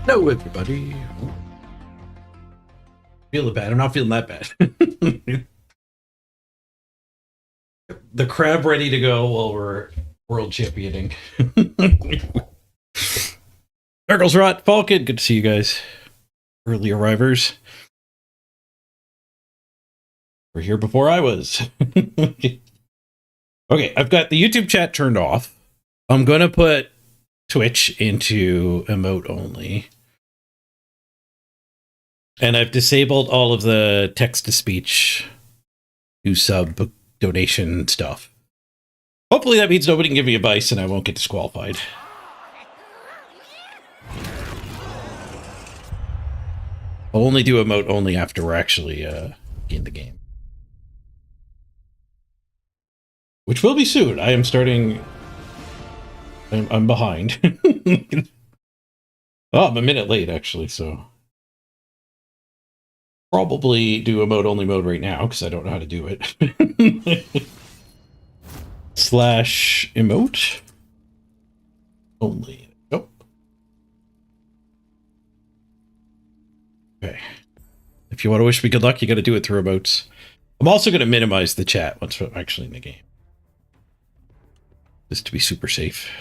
Hello, everybody. Feeling bad. I'm not feeling that bad. The crab ready to go while we're world championing. Eargles Rot, Falcon, good to see you guys. Early arrivers. We're here before I was. Okay, I've got the YouTube chat turned off. I'm going to put Twitch into emote only. And I've disabled all of the text-to-speech new sub donation stuff. Hopefully that means nobody can give me advice and I won't get disqualified. I'll only do emote only after we're actually in the game. Which will be soon. I am starting... I'm behind. Oh, I'm a minute late, actually, so... Probably do emote only mode right now, because I don't know how to do it. Slash emote only. Nope. Okay. If you want to wish me good luck, you got to do it through emotes. I'm also going to minimize the chat once we're actually in the game. Just to be super safe.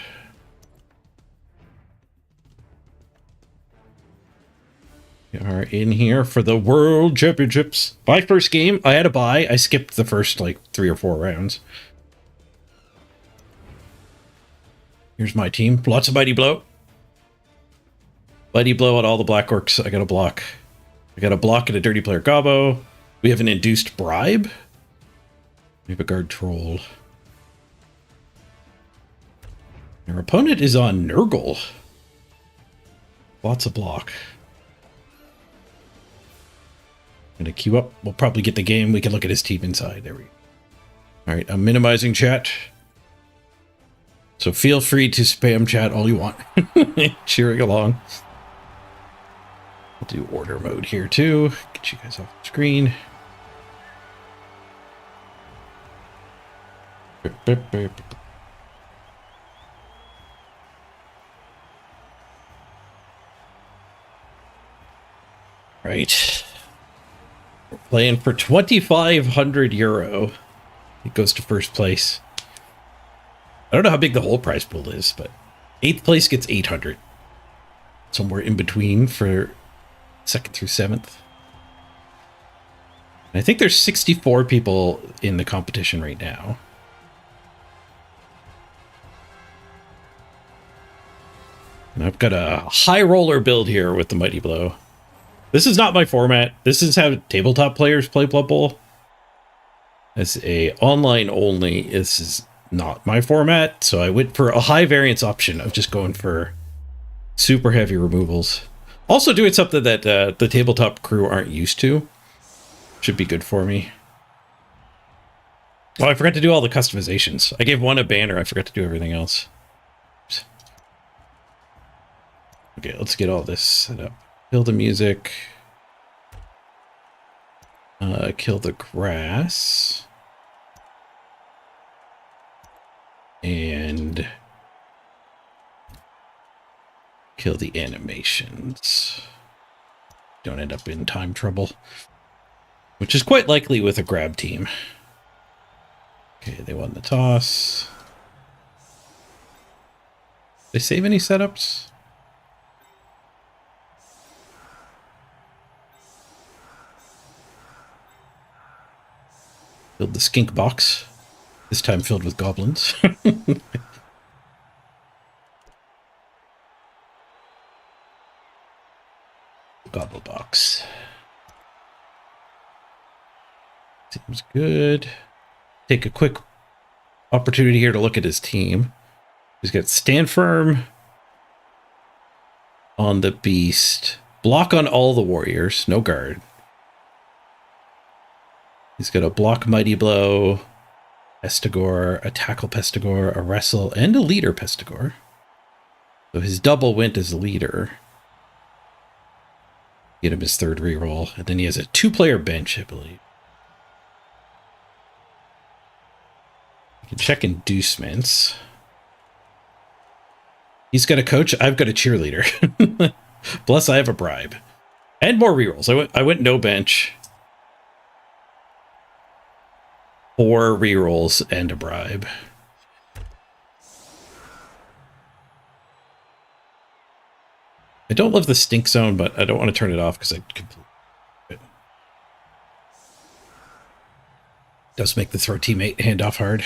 We are in here for the World Championships. My first game, I had a bye. I skipped the first, like, 3 or 4 rounds. Here's my team. Lots of Mighty Blow. Mighty Blow on all the Black Orcs. I got a block. I got a block and a Dirty Player Gobbo. We have an Induced Bribe. We have a Guard Troll. Our opponent is on Nurgle. Lots of block. Gonna queue up. We'll probably get the game. We can look at his team inside. There we go. All right, I'm minimizing chat. So feel free to spam chat all you want. Cheering along. We'll do order mode here too. Get you guys off the screen. Right. We're playing for 2,500 euro. It goes to first place. I don't know how big the whole prize pool is, but 8th place gets 800. Somewhere in between for 2nd through 7th. And I think there's 64 people in the competition right now. And I've got a high roller build here with the Mighty Blow. This is not my format. This is how tabletop players play Blood Bowl. As a online only, this is not my format, so I went for a high variance option of just going for super heavy removals. Also doing something that the tabletop crew aren't used to. Should be good for me. Oh, I forgot to do all the customizations. I gave one a banner, I forgot to do everything else. Oops. Okay, let's get all this set up. Kill the music. Kill the grass. And kill the animations. Don't end up in time trouble. Which is quite likely with a grab team. Okay, they won the toss. Did they save any setups? Build the skink box. This time filled with goblins. Gobble box. Seems good. Take a quick opportunity here to look at his team. He's got Stand Firm on the Beast. Block on all the warriors. No guard. He's got a block Mighty Blow, Pestigore, a tackle Pestigore, a wrestle, and a leader Pestigore. So his double went as leader. Get him his 3rd reroll. And then he has a 2-player bench, I believe. You can check inducements. He's got a coach. I've got a cheerleader. Plus, I have a bribe. And more rerolls. I went no bench. 4 rerolls and a bribe. I don't love the stink zone, but I don't want to turn it off because I completely it does make the throw teammate handoff hard.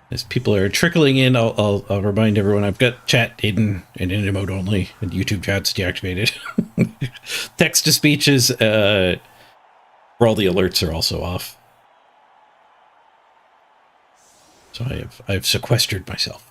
As people are trickling in, I'll remind everyone I've got chat hidden and in emote only, and YouTube chat's deactivated. Text to speeches, where all the alerts are also off. So I've sequestered myself.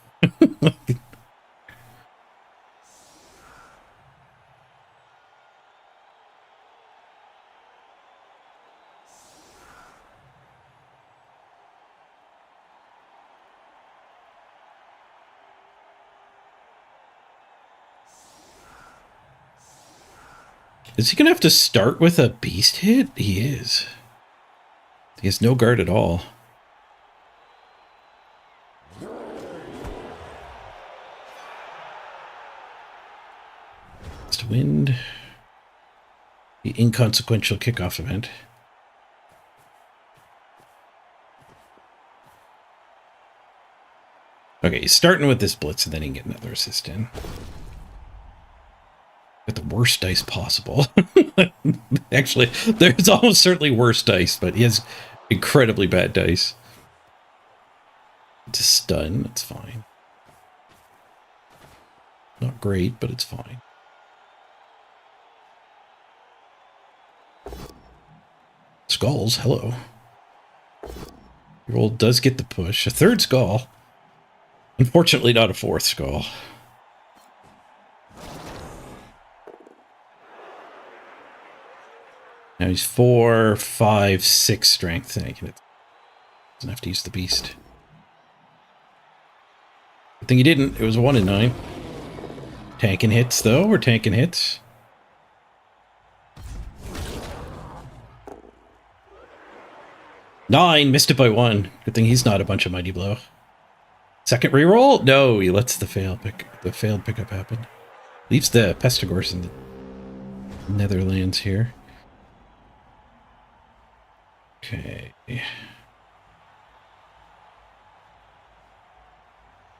Is he gonna have to start with a beast hit? He is. He has no guard at all. It's wind. The inconsequential kickoff event. Okay, he's starting with this blitz and then he can get another assist in. Got the worst dice possible. Actually, there's almost certainly worse dice, but he has incredibly bad dice. It's a stun, that's fine. Not great, but it's fine. Skulls, hello. Your roll does get the push. A 3rd skull. Unfortunately, not a 4th skull. Now he's 4, 5, 6 strength. And he doesn't have to use the beast. Good thing he didn't. It was a 1 in 9. Tanking hits, though. We're tanking hits. Nine, missed it by 1. Good thing he's not a bunch of mighty blow. Second reroll? No, he lets the failed pickup happen. Leaves the Pestigors in the Netherlands here. Okay.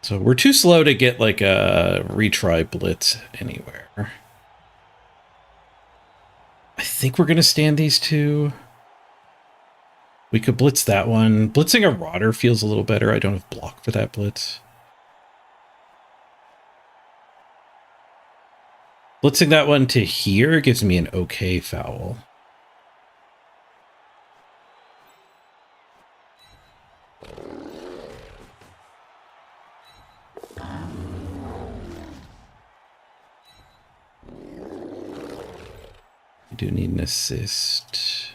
So we're too slow to get like a retry blitz anywhere. I think we're gonna stand these two. We could blitz that one. Blitzing a Rotter feels a little better. I don't have block for that blitz. Blitzing that one to here gives me an okay foul. I do need an assist.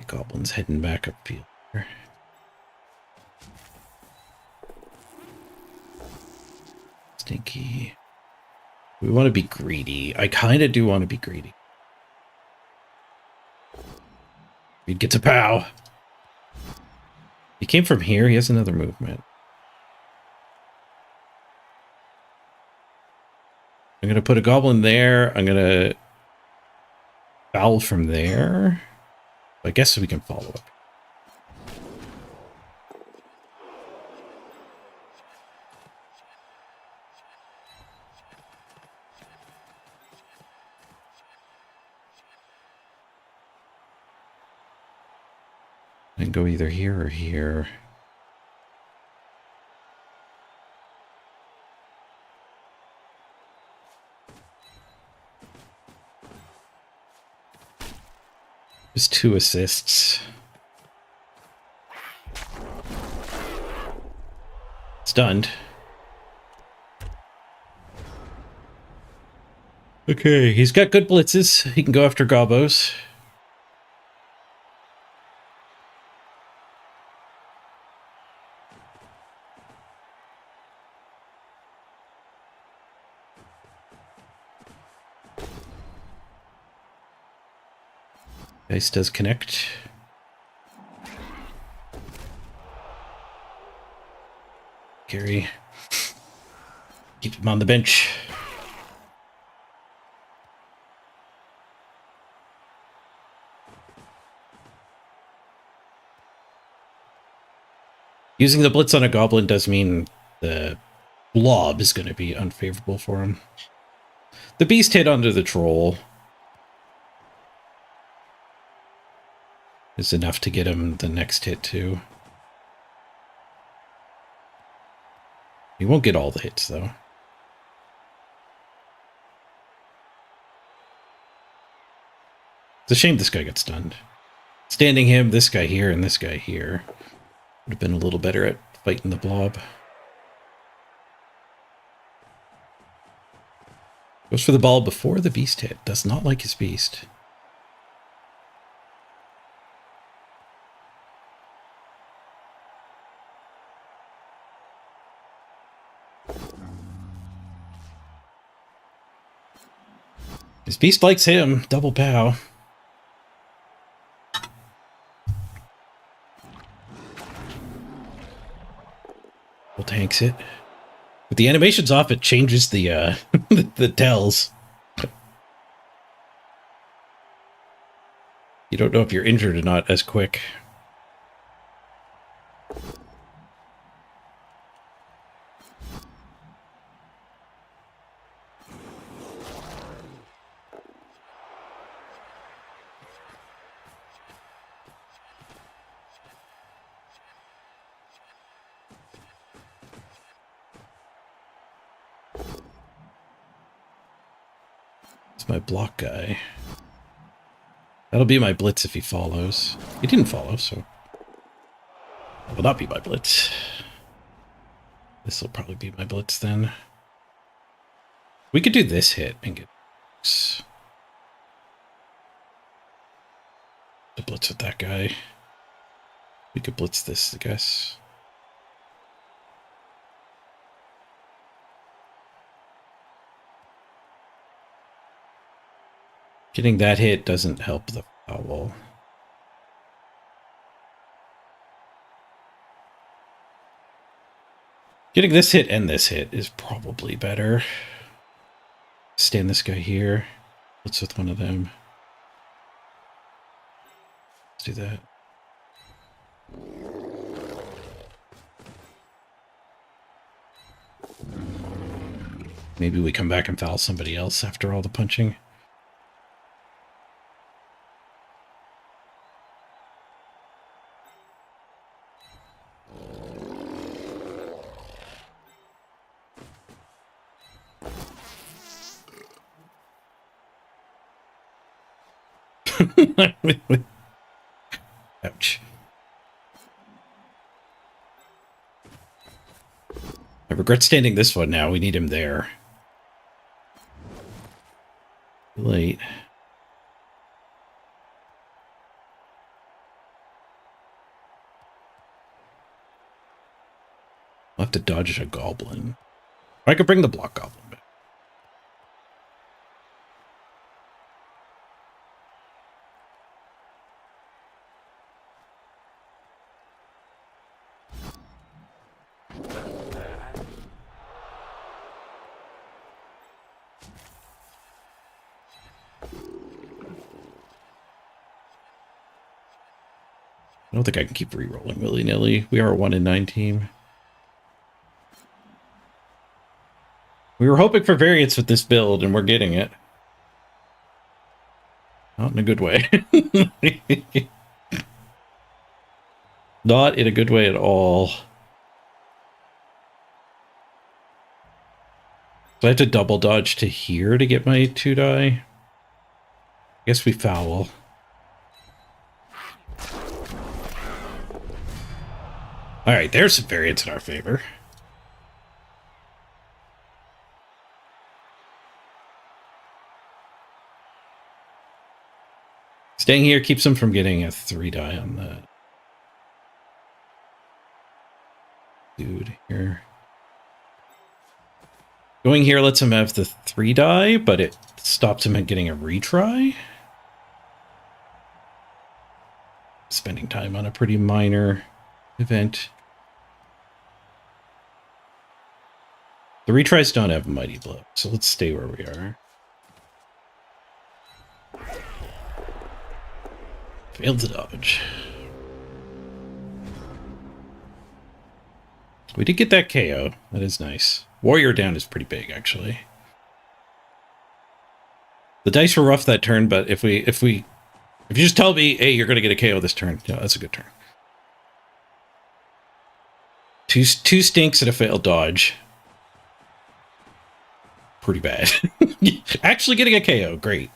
Goblins heading back up field here. Stinky. We want to be greedy. I kind of do want to be greedy. Reed gets a pow. He came from here. He has another movement. I'm going to put a goblin there. I'm going to foul from there. I guess we can follow up. And go either here or here. Just 2 assists. Stunned. Okay, he's got good blitzes. He can go after gobos. Dice does connect. Gary. Keep him on the bench. Using the blitz on a goblin does mean the blob is going to be unfavorable for him. The beast hit under the troll is enough to get him the next hit too. He won't get all the hits though. It's a shame this guy got stunned. Standing him, this guy here, and this guy here would have been a little better at fighting the blob. Goes for the ball before the beast hit. Does not like his beast. His beast likes him. Double pow. Tanks it. With the animations off, it changes the the tells. You don't know if you're injured or not as quick. My block guy. That'll be my blitz if he follows. He didn't follow, so that will not be my blitz. This will probably be my blitz then. We could do this hit and get to blitz with that guy. We could blitz this, I guess. Getting that hit doesn't help the foul. Getting this hit and this hit is probably better. Stand this guy here. What's with one of them? Let's do that. Maybe we come back and foul somebody else after all the punching. Ouch. I regret standing this one now. We need him there. Late. I'll have to dodge a goblin. Or I could bring the block goblin back. I don't think I can keep re-rolling willy-nilly. We are a 1-in-9 team. We were hoping for variance with this build, and we're getting it. Not in a good way. Not in a good way at all. So I have to double dodge to here to get my 2 die. I guess we foul. Alright, there's some variance in our favor. Staying here keeps him from getting a 3 die on that dude here. Going here lets him have the 3 die, but it stops him at getting a retry. Spending time on a pretty minor event. The retries don't have Mighty Blow, so let's stay where we are. Failed to dodge. We did get that KO. That is nice. Warrior down is pretty big, actually. The dice were rough that turn, but if you just tell me, hey, you're gonna get a KO this turn, yeah, that's a good turn. Two stinks and a failed dodge. Pretty bad. Actually getting a KO, great.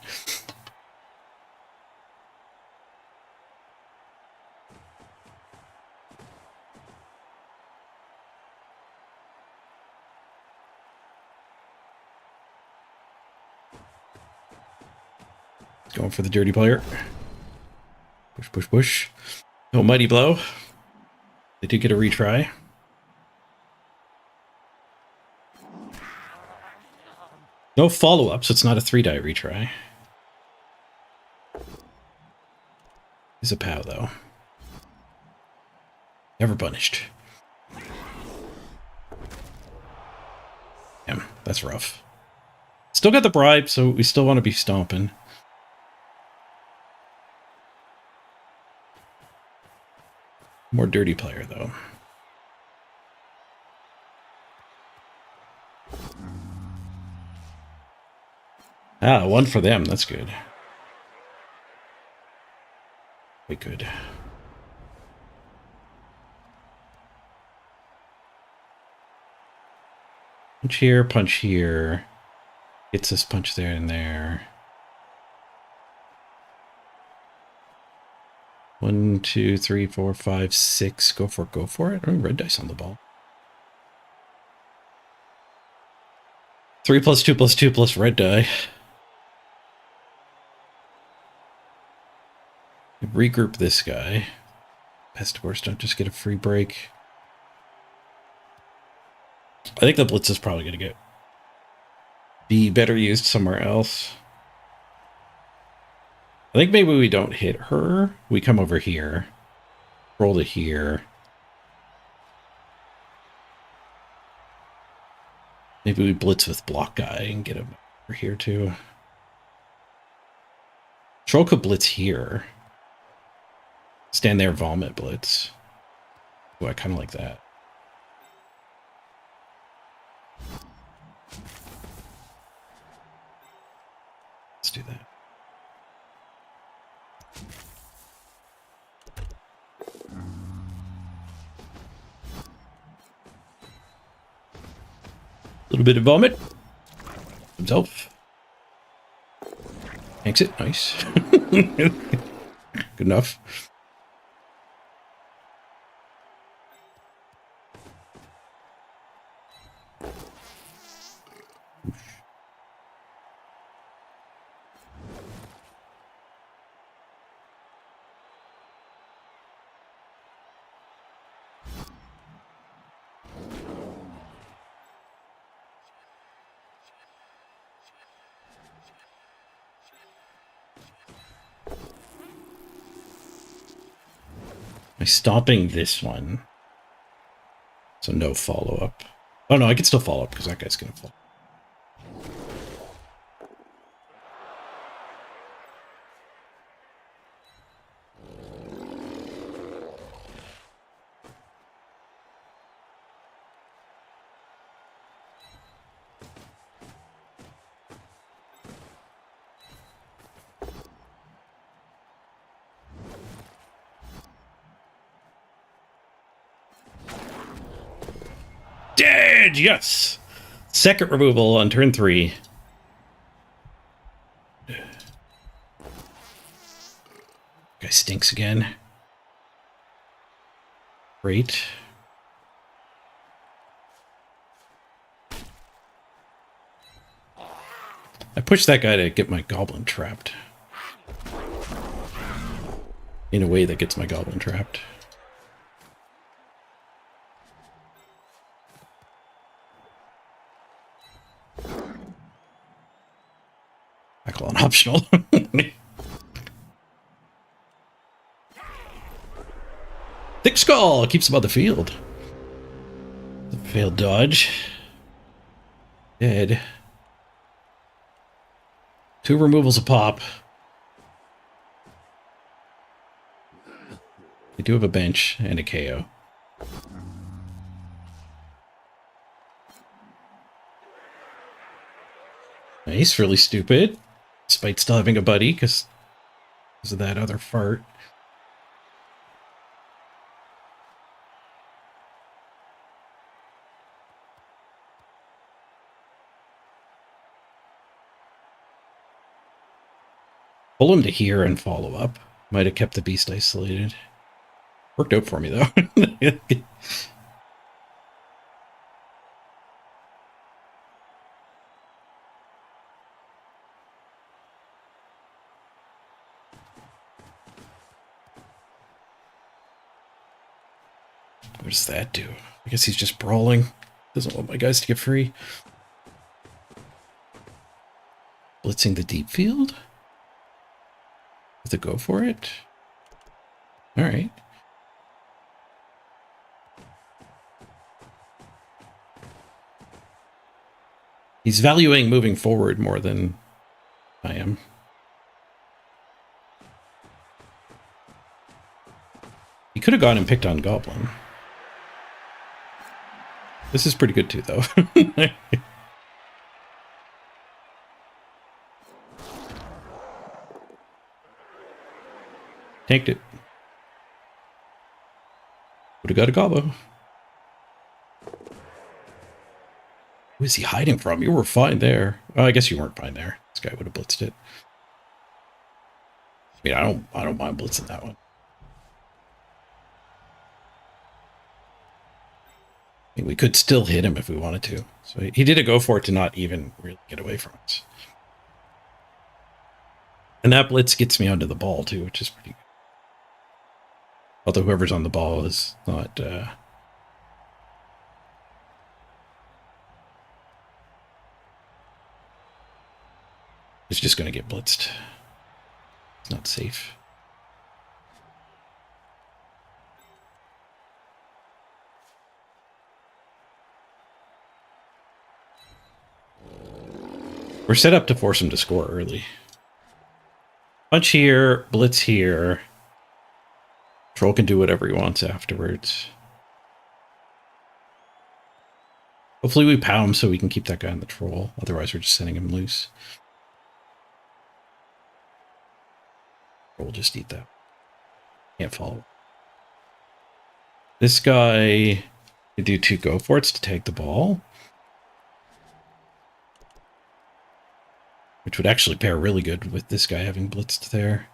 Going for the dirty player. Push, push, push. No Mighty Blow. They did get a retry. No follow-up, so it's not a 3-die retry. He's a POW, though. Never punished. Damn, that's rough. Still got the bribe, so we still want to be stomping. More dirty player, though. Ah, 1 for them. That's good. Quite good. Punch here, punch here. Gets this punch there and there. 1, 2, 3, 4, 5, 6. Go for it, go for it. Oh, red dice on the ball. 3 plus 2 plus 2 plus red die. Regroup this guy. Best worst, don't just get a free break. I think the blitz is probably going to be better used somewhere else. I think maybe we don't hit her. We come over here. Roll to here. Maybe we blitz with block guy and get him over here too. Troll could blitz here. Stand there, vomit blitz. Oh, I kind of like that. Let's do that. A little bit of vomit. Himself. Tanks it. Nice. Good enough. Stopping this one. So no follow-up. Oh no, I can still follow up because that guy's gonna fall. Dead! Yes! Second removal on turn 3. Guy stinks again. Great. I pushed that guy to get my goblin trapped. in a way that gets my goblin trapped. Tackle on optional. Thick Skull keeps him on the field. Failed dodge. Dead. 2 removals a pop. They do have a bench and a KO. Nice, really stupid. Despite still having a buddy because of that other fart. Pull him to here and follow up. Might have kept the beast isolated. Worked out for me, though. What does that do? I guess he's just brawling. Doesn't want my guys to get free. Blitzing the deep field? Does it go for it? Alright. He's valuing moving forward more than I am. He could have gone and picked on Goblin. This is pretty good too, though. Tanked it. Would have got a gobbo. Who is he hiding from? You were fine there. Oh, I guess you weren't fine there. This guy would have blitzed it. I mean, I don't mind blitzing that one. I mean, we could still hit him if we wanted to. So he did a go for it to not even really get away from us. And that blitz gets me onto the ball too, which is pretty good. Although whoever's on the ball is not... It's just going to get blitzed. It's not safe. We're set up to force him to score early. Punch here, blitz here. Troll can do whatever he wants afterwards. Hopefully we pow him so we can keep that guy on the troll. Otherwise we're just sending him loose. We'll just eat that. Can't follow. This guy could do 2 go for it's to take the ball. Which would actually pair really good with this guy having blitzed there.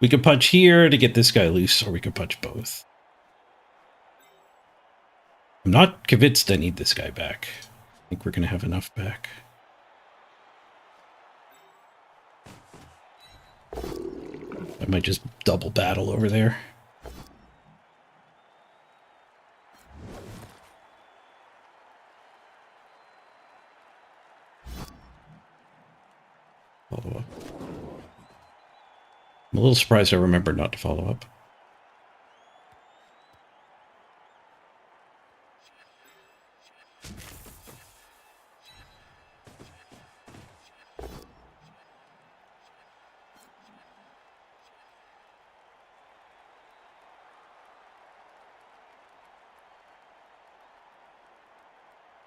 We could punch here to get this guy loose, or we could punch both. I'm not convinced I need this guy back. I think we're going to have enough back. I might just double battle over there. Follow up. I'm a little surprised I remembered not to follow up.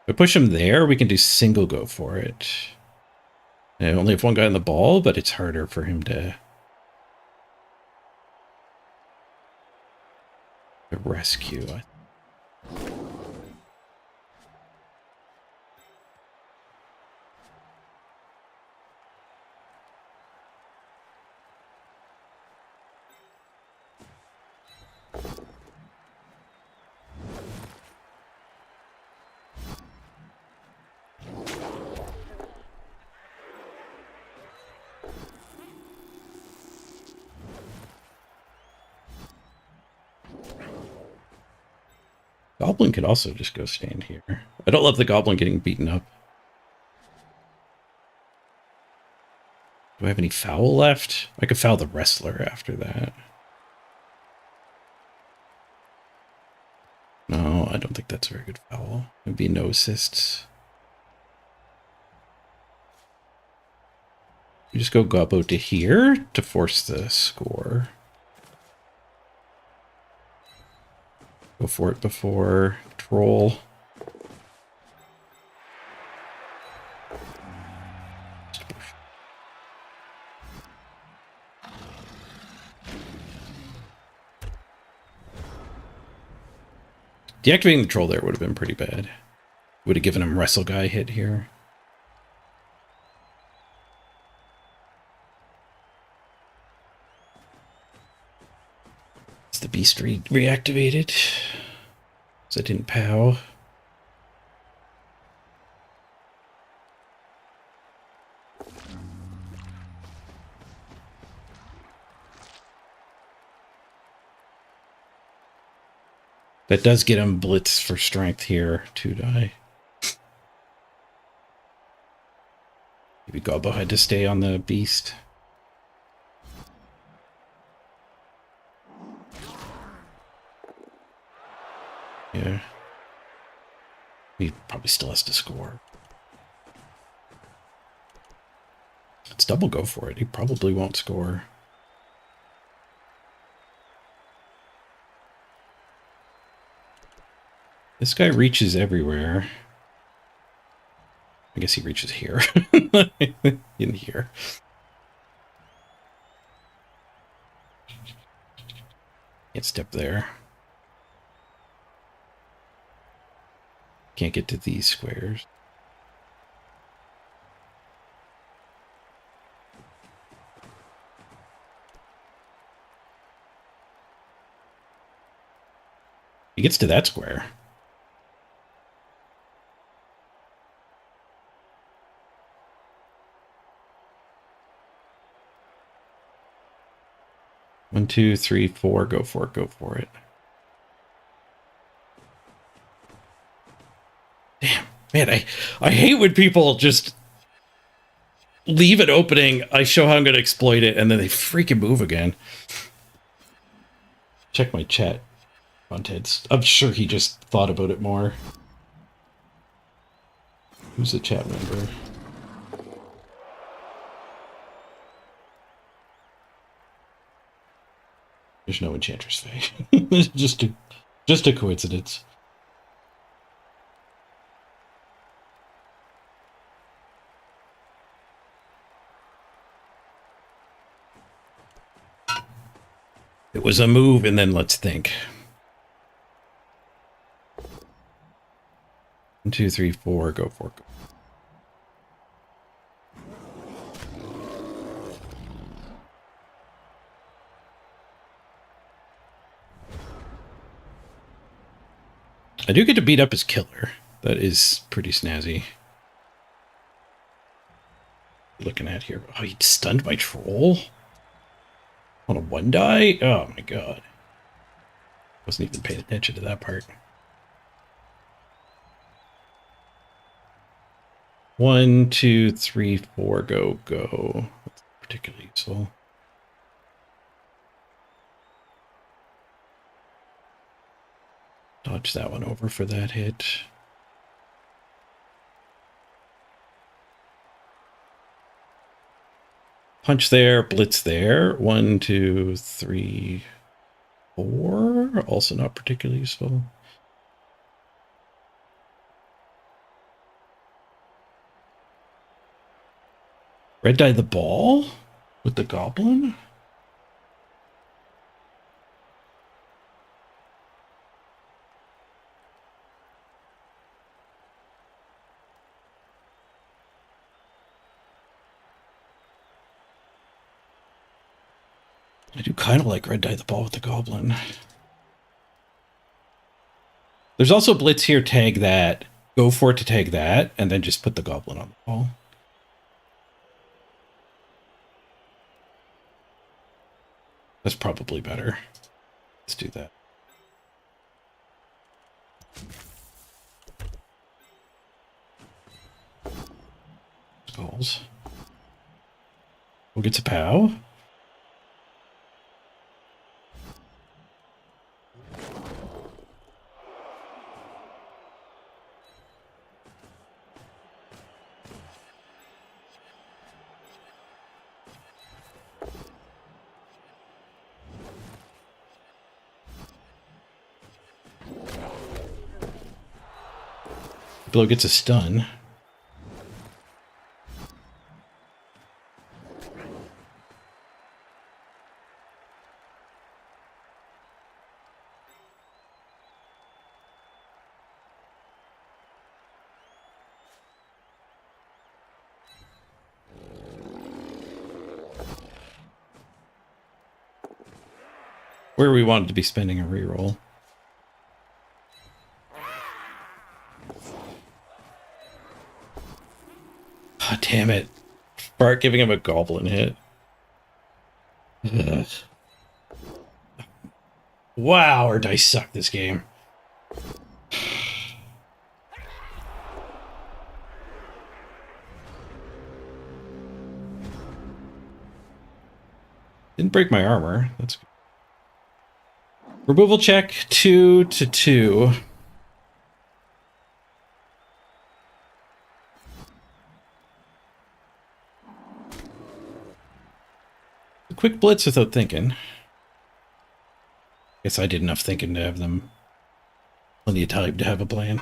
If we push him there, we can do single go for it. I only have one guy on the ball, but it's harder for him to rescue. Goblin could also just go stand here. I don't love the goblin getting beaten up. Do I have any foul left? I could foul the wrestler after that. No, I don't think that's a very good foul. It'd be no assists. You just go Gobbo to here to force the score. Go for it before troll. Deactivating the troll there would have been pretty bad. Would have given him wrestle guy hit here. Is the beast reactivated? So it didn't pow. That does get him blitz for strength here, 2 die. Maybe Gobbo had to stay on the beast. Yeah. He probably still has to score. Let's double go for it. He probably won't score. This guy reaches everywhere. I guess he reaches here. In here. Can't step there. Can't get to these squares. He gets to that square. One, two, three, four. Go for it. Go for it. Damn, man, I hate when people just leave an opening. I show how I'm going to exploit it, and then they freaking move again. Check my chat contents. I'm sure he just thought about it more. Who's the chat member? There's no Enchantress Fae. just a coincidence. It was a move, and then let's think. 1, 2, 3, 4. Go for it. I do get to beat up his killer. That is pretty snazzy. Looking at here. Oh, he stunned my troll? On a 1 die? Oh my god. Wasn't even paying attention to that part. 1, 2, 3, 4. Go, go. That's particularly useful. Dodge that one over for that hit. Punch there, blitz there. 1, 2, 3, 4. Also not particularly useful. Red dye the ball with the goblin. I do kind of like red dye the ball with the goblin. There's also blitz here, tag that. Go for it to tag that, and then just put the goblin on the ball. That's probably better. Let's do that. calls. We'll get to POW. Blow gets a stun. Where we wanted to be spending a reroll. Oh, damn it. Start giving him a goblin hit. Ugh. Wow, our dice suck this game. Didn't break my armor. That's good. Removal check 2 to 2. A quick blitz without thinking. Guess I did enough thinking to have them plenty of time to have a plan.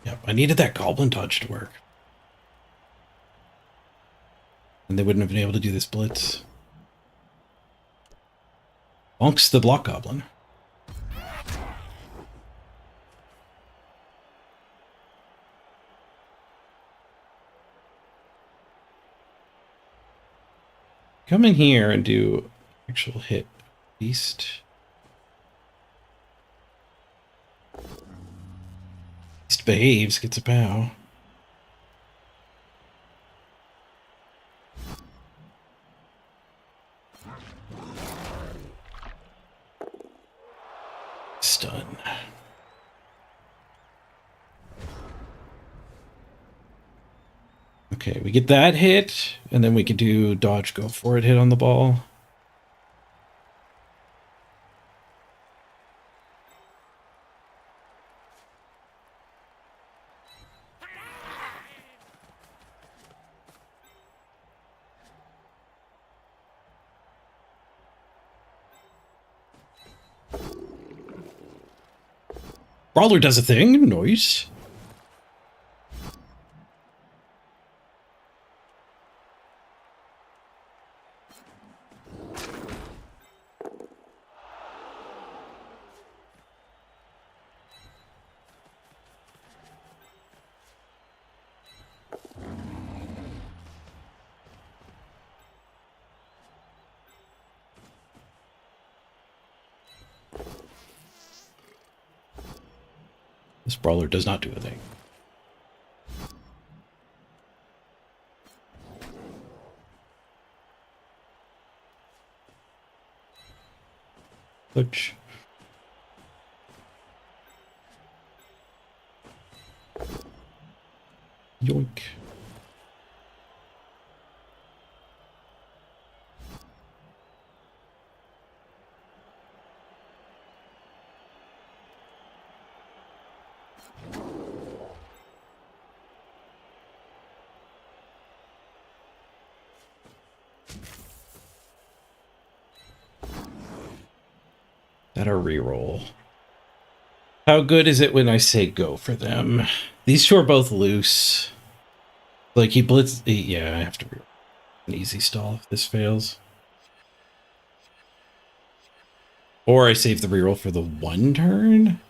Yep, I needed that goblin dodge to work. And they wouldn't have been able to do this blitz. Bonks the block goblin. Come in here and do actual hit. Beast. Beast behaves, gets a POW. Stun. Okay, we get that hit, and then we can do dodge, go for it, hit on the ball. Brawler does a thing. Nice. This brawler does not do a thing. Which yoink. That a reroll. How good is it when I say go for them? These two are both loose. Like he blitz. Yeah, I have to reroll. An easy stall if this fails. Or I save the reroll for the one turn.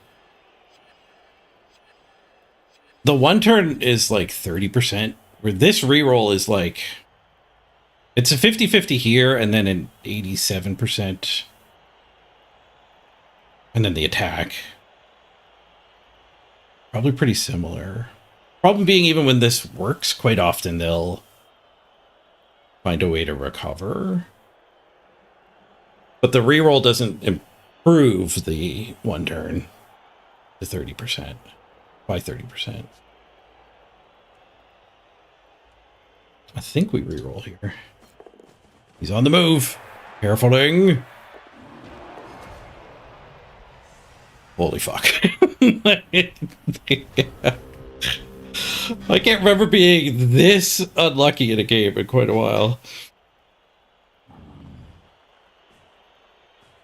The one turn is like 30%, where this reroll is like, it's a 50-50 here and then an 87%. And then the attack. Probably pretty similar. Problem being, even when this works, quite often they'll find a way to recover. But the reroll doesn't improve the one turn to 30%, by 30%. I think we reroll here. He's on the move. Carefuling. Holy fuck. I can't remember being this unlucky in a game in quite a while.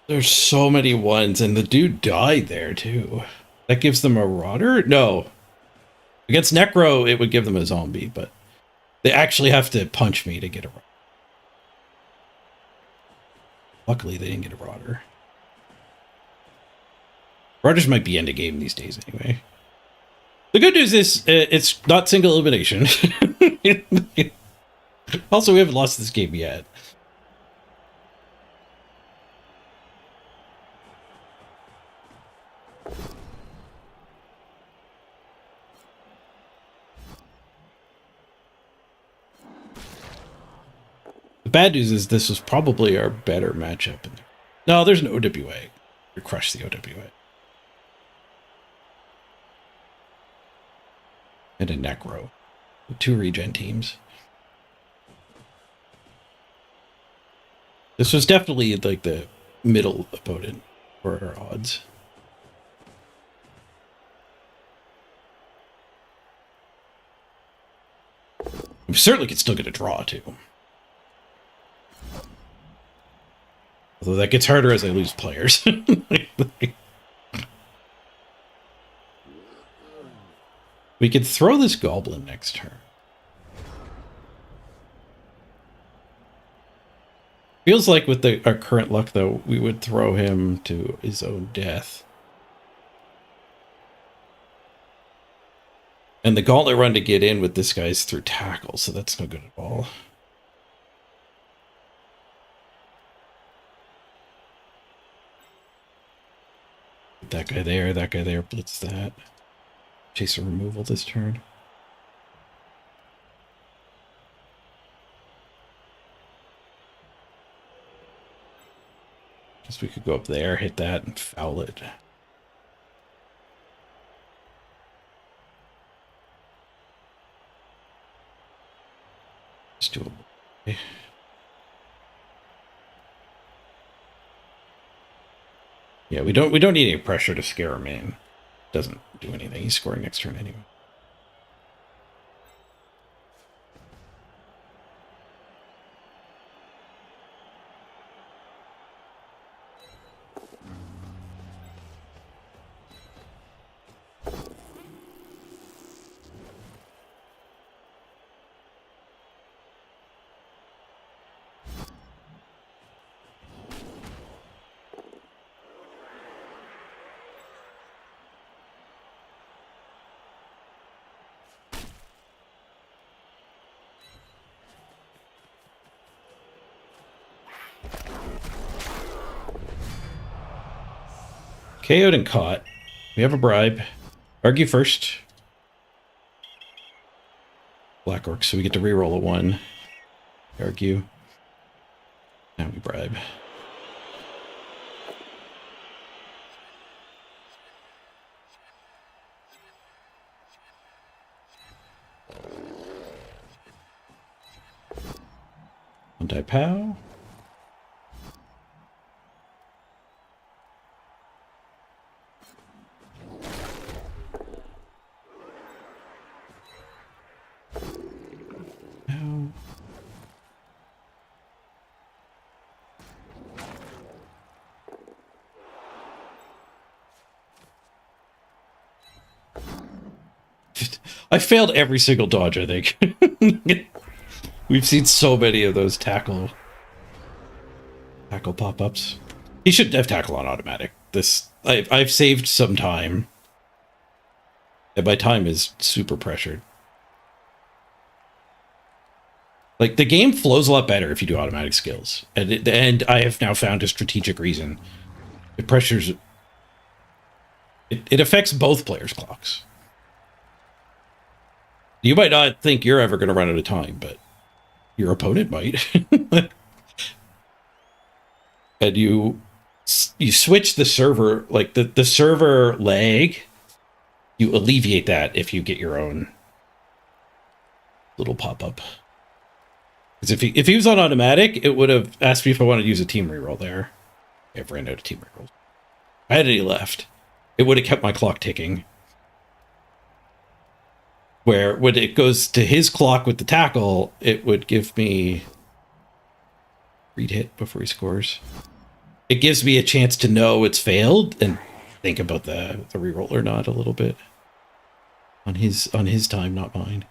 There's so many ones, and the dude died there too. That gives them a rotter? No. Against Necro, it would give them a zombie, but they actually have to punch me to get a rotter. Luckily, they didn't get a rotter. Rotters might be end of game these days anyway. The good news is it's not single elimination. Also, we haven't lost this game yet. The bad news is this was probably our better matchup. No, there's an OWA. We crushed the OWA. And a Necro. 2 regen teams. This was definitely like the middle opponent for our odds. We certainly could still get a draw too. Although that gets harder as I lose players. We could throw this goblin next turn. Feels like with our current luck, though, we would throw him to his own death. And the gauntlet run to get in with this guy's through tackle, so that's no good at all. That guy there, blitz that. Chaser removal this turn. Guess we could go up there, hit that, and foul it. Let's do it. Okay. Yeah, we don't need any pressure to scare him in. Doesn't do anything. He's scoring next turn anyway. KO'd and caught. We have a bribe. Argue first. Black Orc, so we get to reroll a 1. Argue. Now we bribe. One die pow. I failed every single dodge, I think. We've seen so many of those tackle pop-ups. He should have tackle on automatic. I've saved some time. And my time is super pressured. Like, the game flows a lot better if you do automatic skills. And I have now found a strategic reason. It pressures... It affects both players' clocks. You might not think you're ever going to run out of time, but your opponent might. And you switch the server, like the server lag, you alleviate that if you get your own little pop-up. Because if he was on automatic, it would have asked me if I wanted to use a team reroll there. I've ran out of team rerolls. I had any left. It would have kept my clock ticking. Where when it goes to his clock with the tackle, it would give me read hit before he scores. It gives me a chance to know it's failed and think about the reroll or not a little bit. On his time, not mine.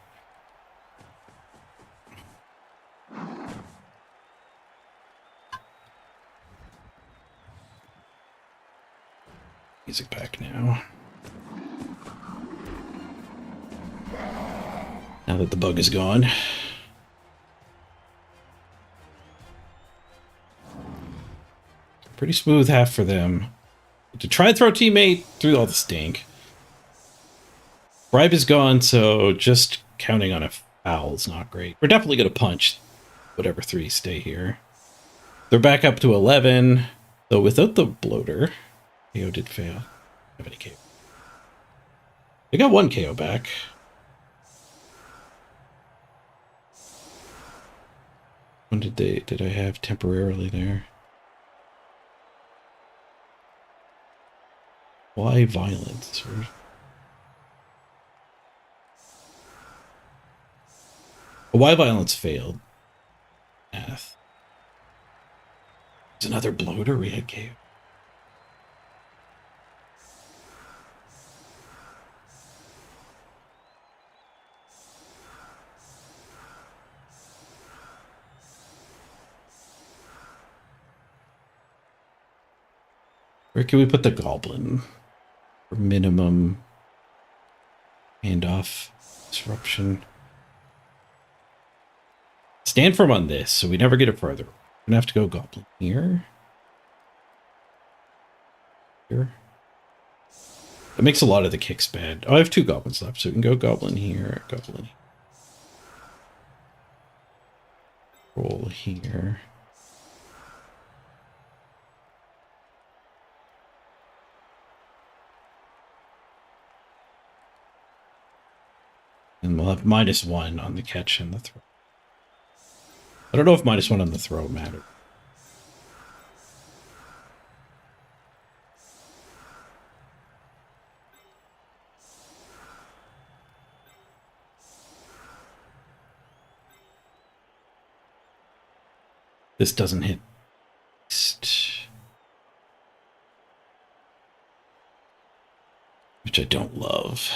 Music back now. Now that the bug is gone. Pretty smooth half for them. To try and throw teammate through all the stink. Bribe is gone, so just counting on a foul is not great. We're definitely going to punch whatever 3 stay here. They're back up to 11, though without the bloater. KO did fail. Have any KO? They got 1 KO back. When did I have temporarily there? Why violence? Why violence failed? Math. There's another bloater we had KO. Where can we put the goblin? For minimum handoff disruption. Stand firm on this, so we never get it further. We're gonna have to go goblin here. Here. That makes a lot of the kicks bad. Oh, I have 2 goblins left, so we can go goblin here, goblin here. Roll here. And we'll have -1 on the catch and the throw. I don't know if -1 on the throw mattered. This doesn't hit. Which I don't love.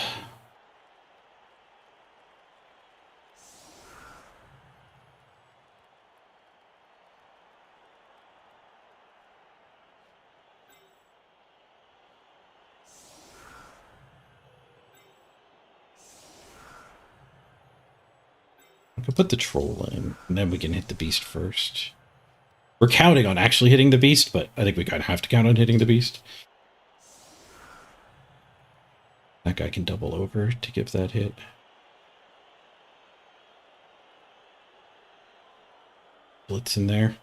I could put the troll in, and then we can hit the beast first. We're counting on actually hitting the beast, but I think we kind of have to count on hitting the beast. That guy can double over to give that hit. Blitz in there.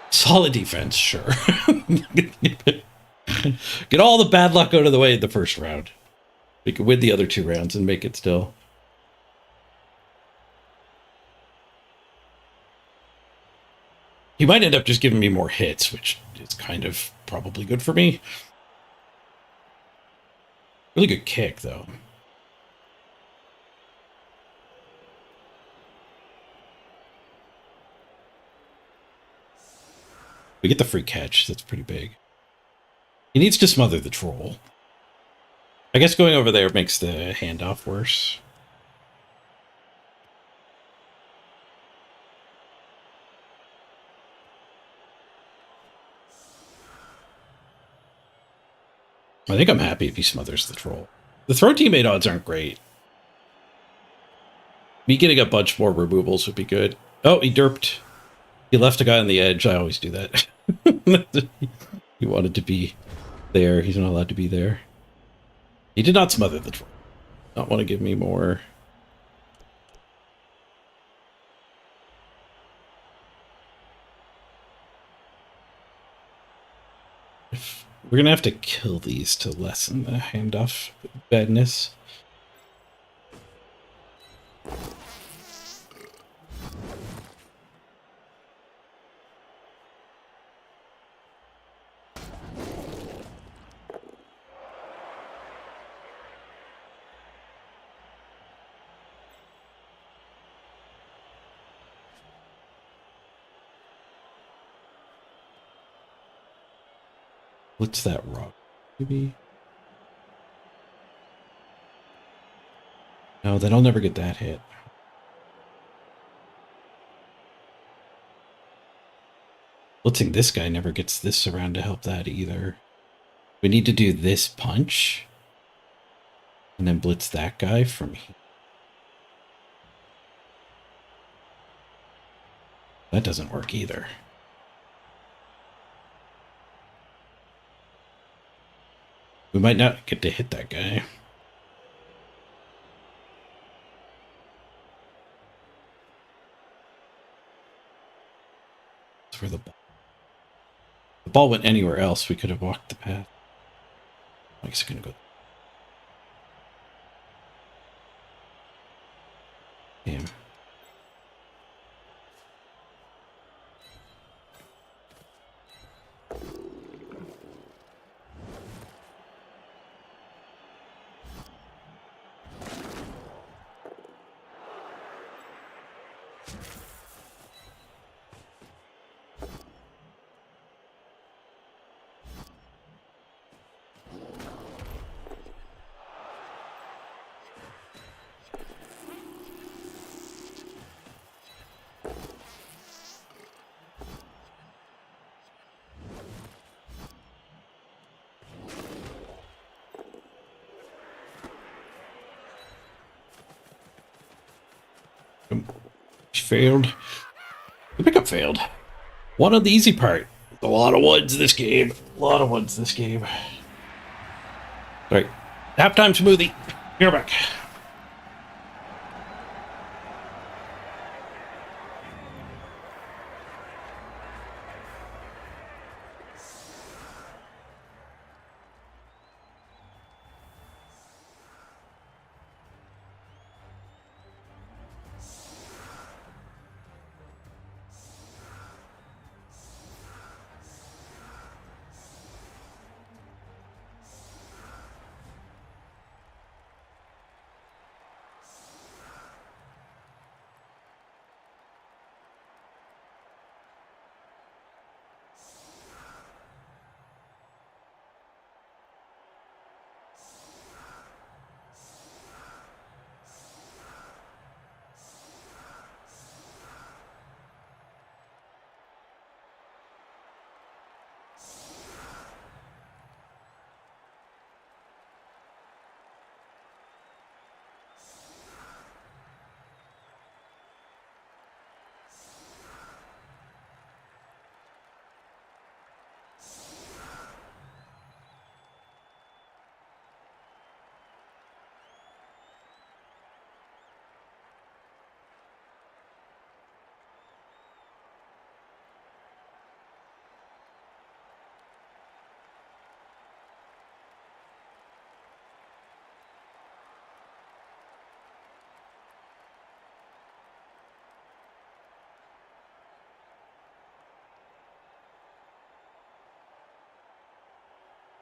Solid defense, sure. Get all the bad luck out of the way in the first round. We could win the other 2 rounds and make it still. He might end up just giving me more hits, which is kind of probably good for me. Really good kick, though. We get the free catch. That's pretty big. He needs to smother the troll. I guess going over there makes the handoff worse. I think I'm happy if he smothers the troll. The throw teammate odds aren't great. Me getting a bunch more removals would be good. Oh, he derped. He left a guy on the edge. I always do that. He wanted to be there. He's not allowed to be there. He did not smother the troll. Not want to give me more. We're gonna have to kill these to lessen the handoff badness. What's that rock? Maybe. No, then I'll never get that hit. Blitzing this guy never gets this around to help that either. We need to do this punch. And then blitz that guy from here. That doesn't work either. We might not get to hit that guy. That's where the ball. If the ball went anywhere else, we could have walked the path. I guess it's gonna go. Damn. Failed. The pickup failed. One on the easy part. A lot of ones this game. A lot of ones this game. All right. Halftime smoothie. You're back.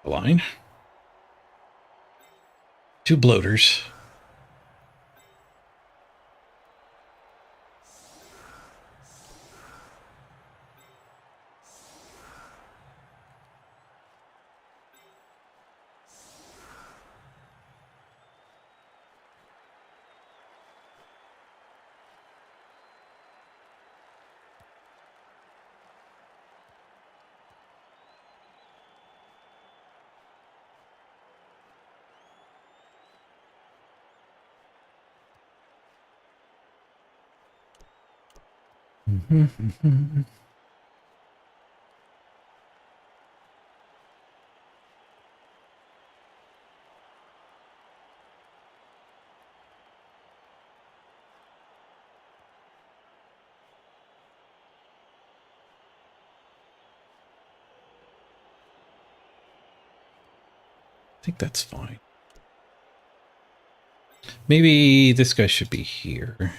Line. 2 bloaters. I think that's fine. Maybe this guy should be here.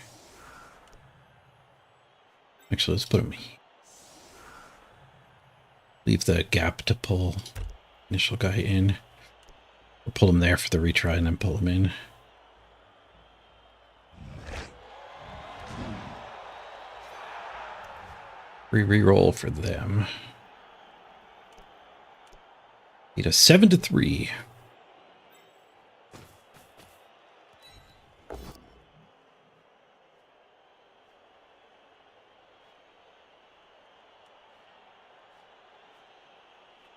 Actually, let's put him here. Leave the gap to pull initial guy in. Or pull him there for the retry and then pull him in. Re-roll for them. Need a 7-3.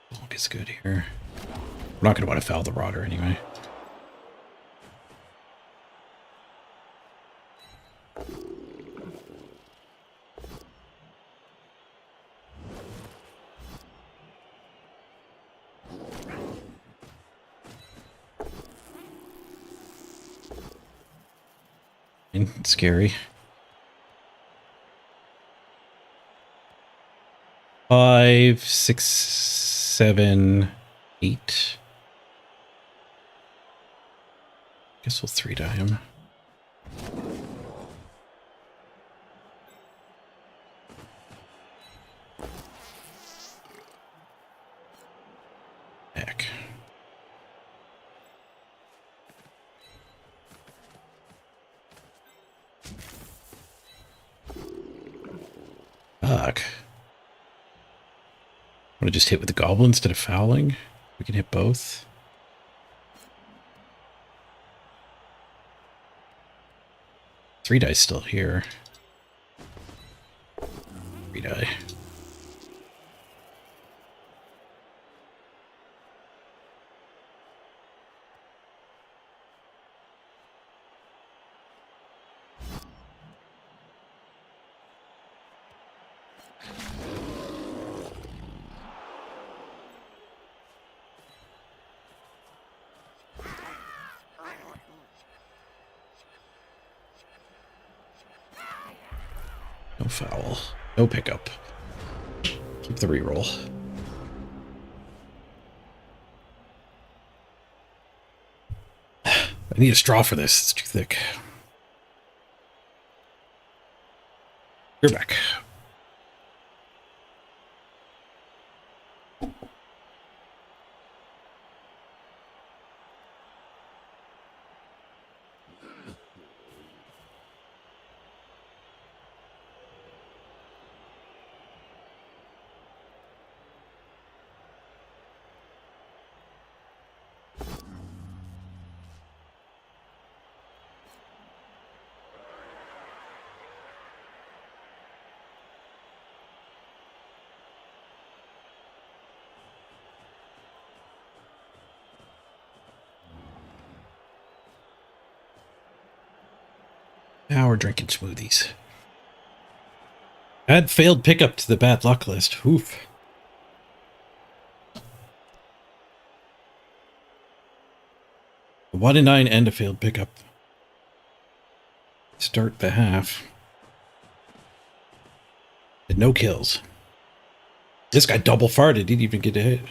Bulk is good here. We're not going to want to foul the rotter anyway. Scary. 5, 6, 7, 8. Guess we'll 3-die him. Heck. Fuck. Want to just hit with the goblin instead of fouling? We can hit both. Three dice still here. 3-die. No foul. No pickup. Keep the reroll. I need a straw for this. It's too thick. You're back. Now we're drinking smoothies. Add failed pickup to the bad luck list. Oof. A 1 in 9 and a failed pickup. Start the half. And no kills. This guy double farted. Didn't even get a hit.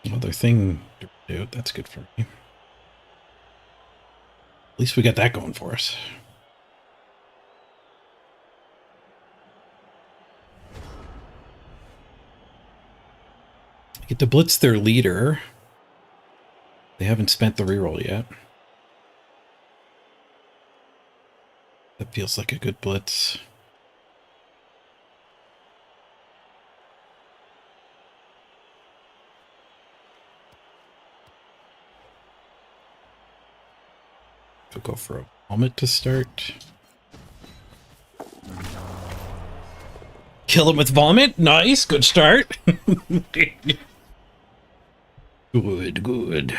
Another thing to do. That's good for me. At least we got that going for us. Get to blitz their leader. They haven't spent the reroll yet. That feels like a good blitz. We'll go for a vomit to start. Kill him with vomit. Nice. Good start. Good, good.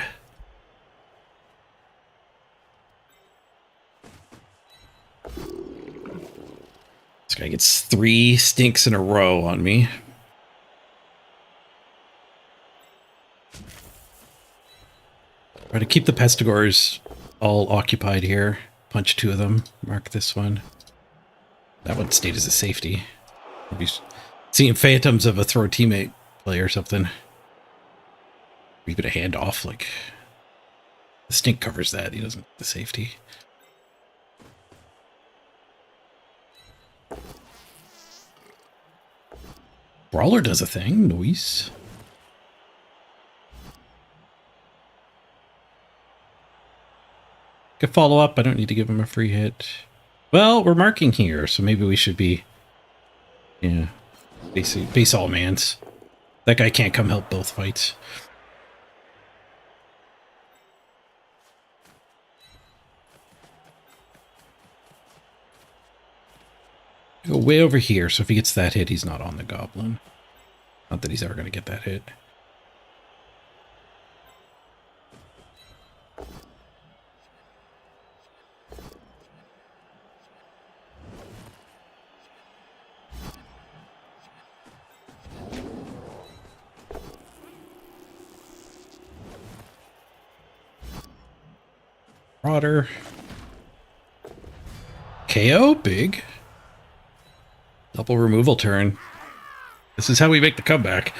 This guy gets 3 stinks in a row on me. Try to keep the pestigors all occupied here. Punch 2 of them. Mark this one. That one stayed as a safety. Maybe seeing phantoms of a throw teammate play or something. Even a hand off, like the stink covers that. He doesn't the safety. Brawler does a thing. Nice. Could follow up. I don't need to give him a free hit. Well, we're marking here, so maybe we should be. Yeah. Base all mans. That guy can't come help both fights. Go way over here, so if he gets that hit, he's not on the goblin. Not that he's ever going to get that hit. Marauder. KO, big. Double removal turn. This is how we make the comeback.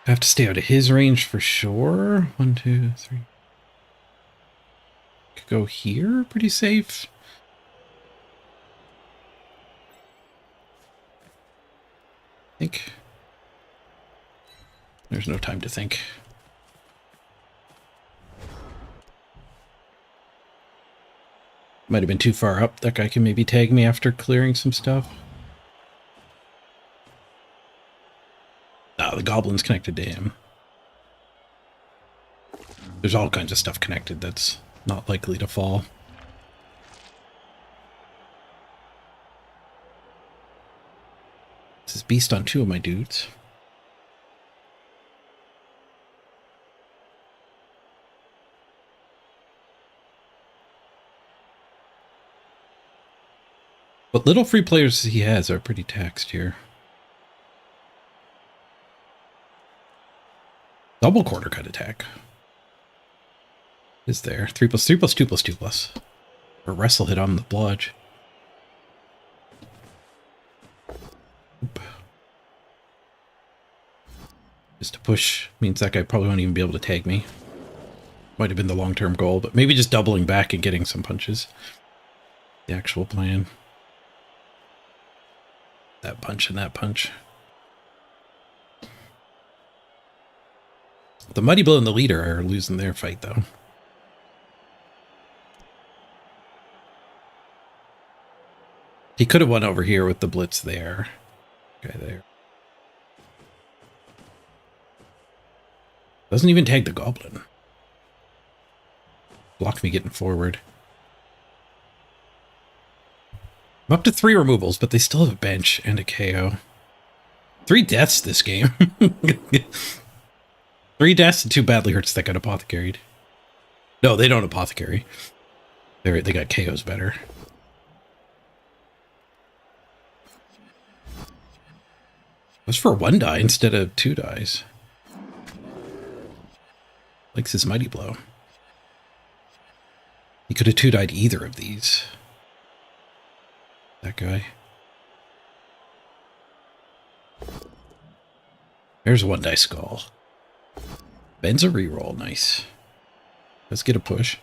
I have to stay out of his range for sure. 1, 2, 3. Could go here, pretty safe. Think. There's no time to think. Might have been too far up. That guy can maybe tag me after clearing some stuff. Ah, the goblin's connected to him. There's all kinds of stuff connected that's not likely to fall. This is beast on 2 of my dudes. What little free players he has are pretty taxed here. Double quarter cut attack. Is there 3+3+2+2+? Or wrestle hit on the blodge. Oop. Just to push means that guy probably won't even be able to tag me. Might have been the long-term goal, but maybe just doubling back and getting some punches. The actual plan. That punch and that punch. The Mighty Blow and the leader are losing their fight, though. He could have won over here with the blitz there. Okay, there. Doesn't even tag the goblin. Blocked me getting forward. I'm up to 3 removals, but they still have a bench and a KO. 3 deaths this game. 3 deaths and 2 badly hurts that got apothecaried. No, they don't apothecary. They got KOs better. That's for 1 die instead of 2 dies. Likes his Mighty Blow. He could have 2-died either of these. That guy. There's a 1-die skull. Ben's a reroll. Nice. Let's get a push.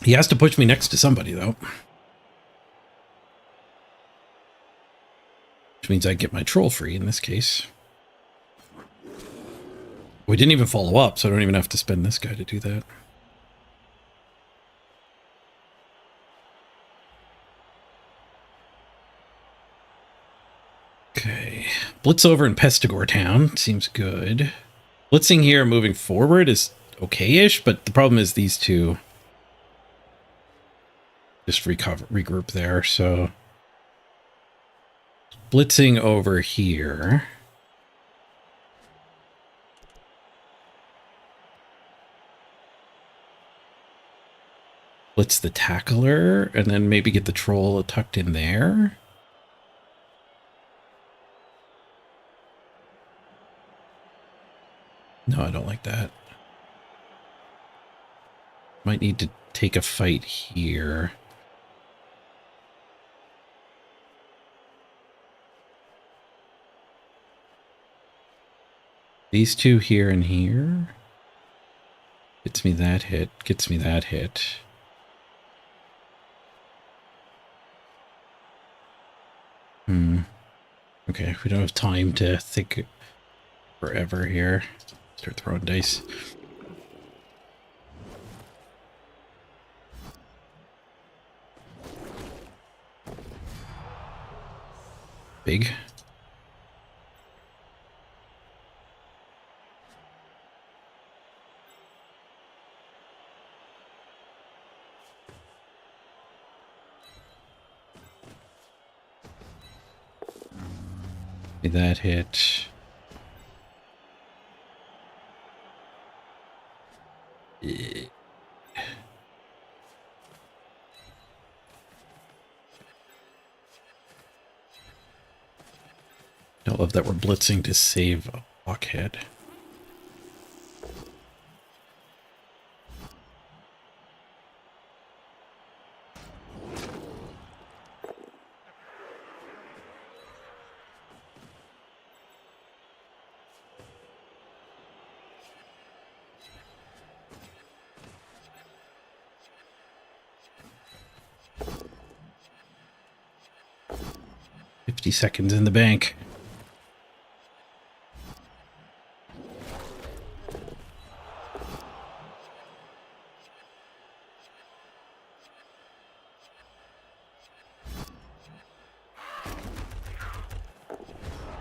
He has to push me next to somebody, though. Which means I get my troll free in this case. We didn't even follow up, so I don't even have to spend this guy to do that. Okay. Blitz over in Pestigor Town. Seems good. Blitzing here moving forward is okay-ish, but the problem is these two just regroup there, so blitzing over here. Blitz the tackler, and then maybe get the troll tucked in there. No, I don't like that. Might need to take a fight here. These two here and here. Gets me that hit. Gets me that hit. Okay, we don't have time to think forever here. Start throwing dice. Big. That hit. Don't love that we're blitzing to save a blockhead. Seconds in the bank.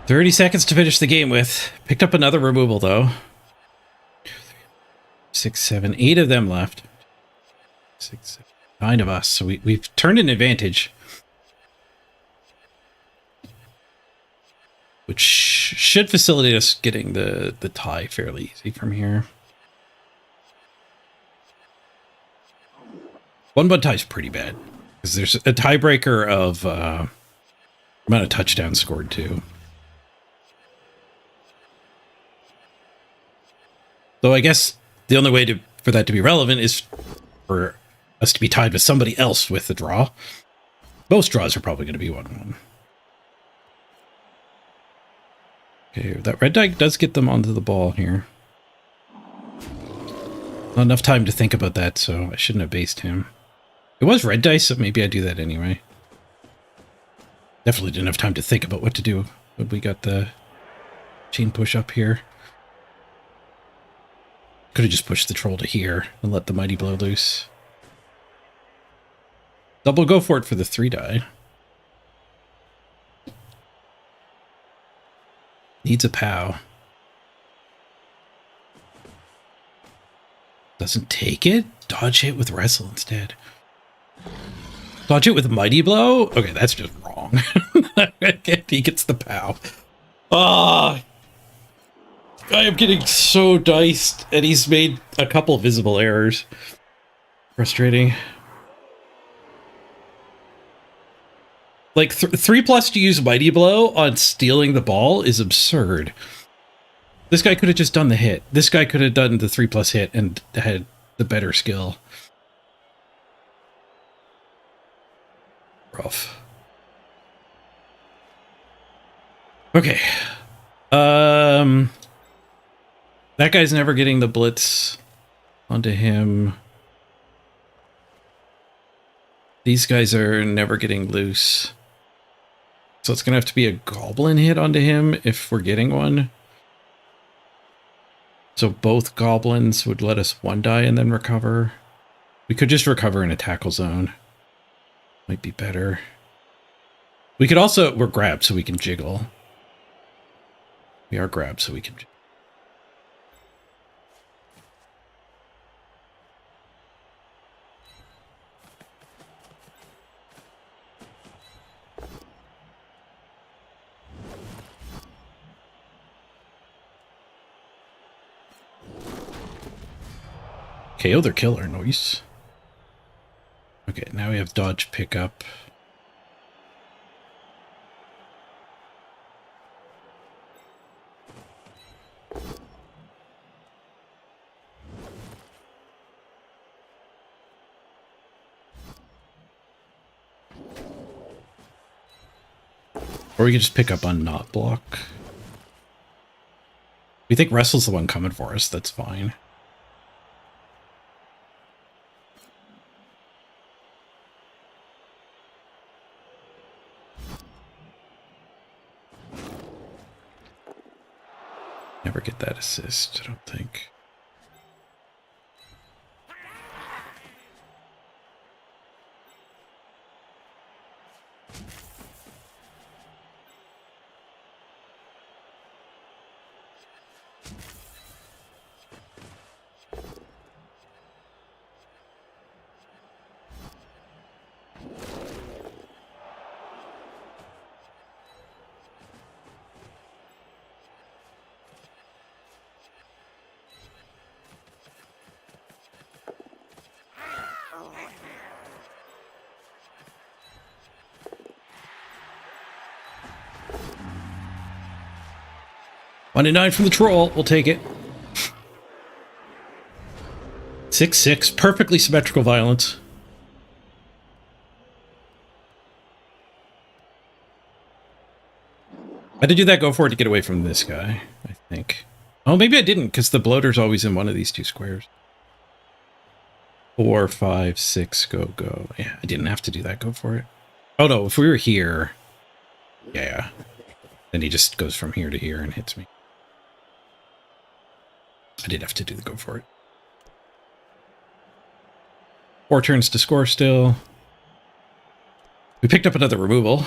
$30 seconds to finish the game with. Picked up another removal though. 6, 7, 8 of them left. 6, 7, 9 of us. So we've turned an advantage. Which should facilitate us getting the tie fairly easy from here. 1-1 tie is pretty bad. Because there's a tiebreaker of amount of touchdowns scored too. Though I guess the only way for that to be relevant is for us to be tied with somebody else with the draw. Most draws are probably going to be 1-1. Okay, that red die does get them onto the ball here. Not enough time to think about that, so I shouldn't have based him. It was red dice, so maybe I do that anyway. Definitely didn't have time to think about what to do when we got the chain push up here. Could have just pushed the troll to here and let the mighty blow loose. Double go for it for the 3 die. Needs a POW. Doesn't take it? Dodge hit with wrestle instead. Dodge it with mighty blow? Okay, that's just wrong. He gets the POW. Ah! I am getting so diced, and he's made a couple visible errors. Frustrating. Like, 3+ to use Mighty Blow on stealing the ball is absurd. This guy could have just done the hit. This guy could have done the 3+ hit and had the better skill. Rough. Okay. That guy's never getting the blitz onto him. These guys are never getting loose. So it's going to have to be a goblin hit onto him if we're getting one. So both goblins would let us 1 die and then recover. We could just recover in a tackle zone. Might be better. We could also... We're grabbed so we can jiggle. We are grabbed so we can jiggle. KO their killer, nice. Okay, now we have dodge pickup. Or we can just pick up on not block. We think Wrestle's the one coming for us, that's fine. Never get that assist, I don't think. One and 9 from the troll. We'll take it. 6-6. Perfectly symmetrical violence. I did do that go for it to get away from this guy, I think. Oh, maybe I didn't, because the bloater's always in one of these two squares. 4, 5, 6, go, go. Yeah, I didn't have to do that go for it. Oh no, if we were here... Yeah. Then he just goes from here to here and hits me. I did have to do the go for it. 4 turns to score still. We picked up another removal.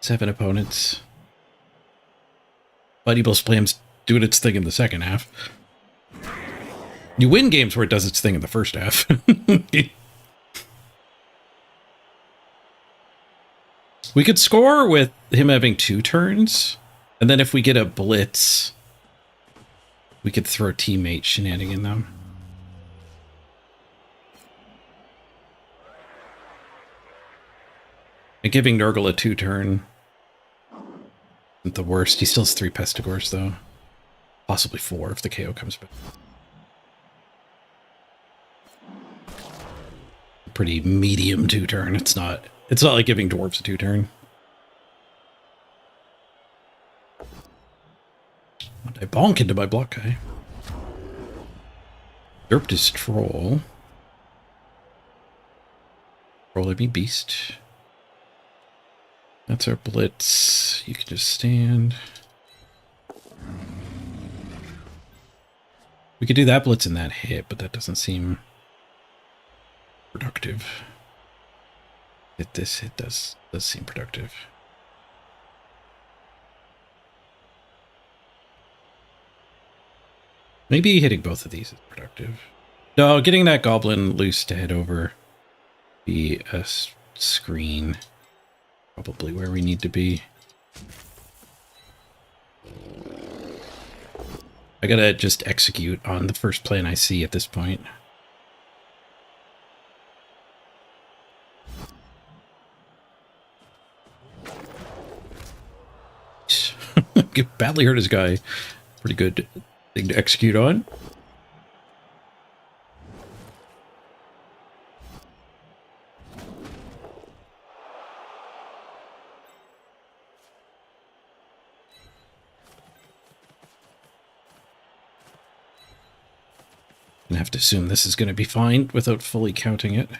7 opponents. Mighty Blow Splam's doing its thing in the second half. You win games where it does its thing in the first half. We could score with him having 2 turns. And then if we get a blitz, we could throw teammate shenanigan them. And giving Nurgle a 2-turn isn't the worst. He still has 3 Pestigors, though. Possibly 4 if the KO comes back. Pretty medium 2-turn. It's not like giving dwarves a 2-turn. I bonk into my block guy. Derped his troll. Roll me beast. That's our blitz. You can just stand. We could do that blitz in that hit, but that doesn't seem productive. Hit this hit does seem productive. Maybe hitting both of these is productive. No, getting that goblin loose to head over be a screen. Probably where we need to be. I gotta just execute on the first plan I see at this point. Badly hurt his guy. Pretty good thing to execute on. I have to assume this is going to be fine without fully counting it.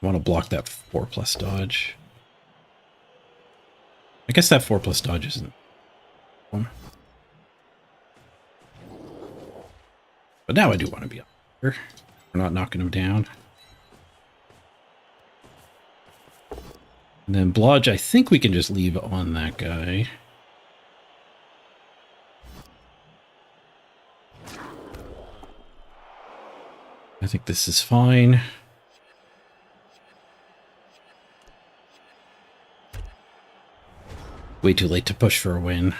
I want to block that 4+ dodge. I guess that 4+ dodge isn't one. But now I do want to be up here. We're not knocking him down. And then Blodge, I think we can just leave on that guy. I think this is fine. way too late to push for a win.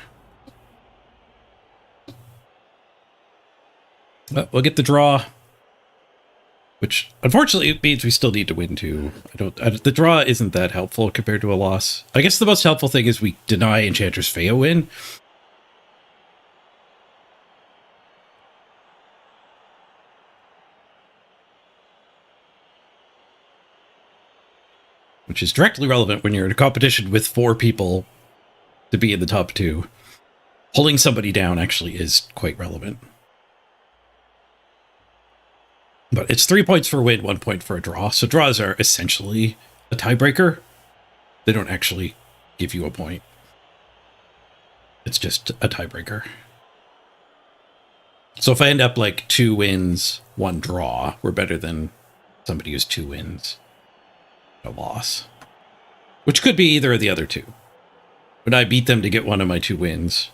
But we'll get the draw, which unfortunately means we still need to win too. The draw isn't that helpful compared to a loss. I guess the most helpful thing is we deny Enchantress Fey a win. Which is directly relevant when you're in a competition with 4 people to be in the top 2. Pulling somebody down actually is quite relevant. But it's 3 points for a win, 1 point for a draw. So draws are essentially a tiebreaker. They don't actually give you a point. It's just a tiebreaker. So if I end up like 2 wins, 1 draw, we're better than somebody who's 2 wins, a loss. Which could be either of the other 2. But I beat them to get one of my 2 wins,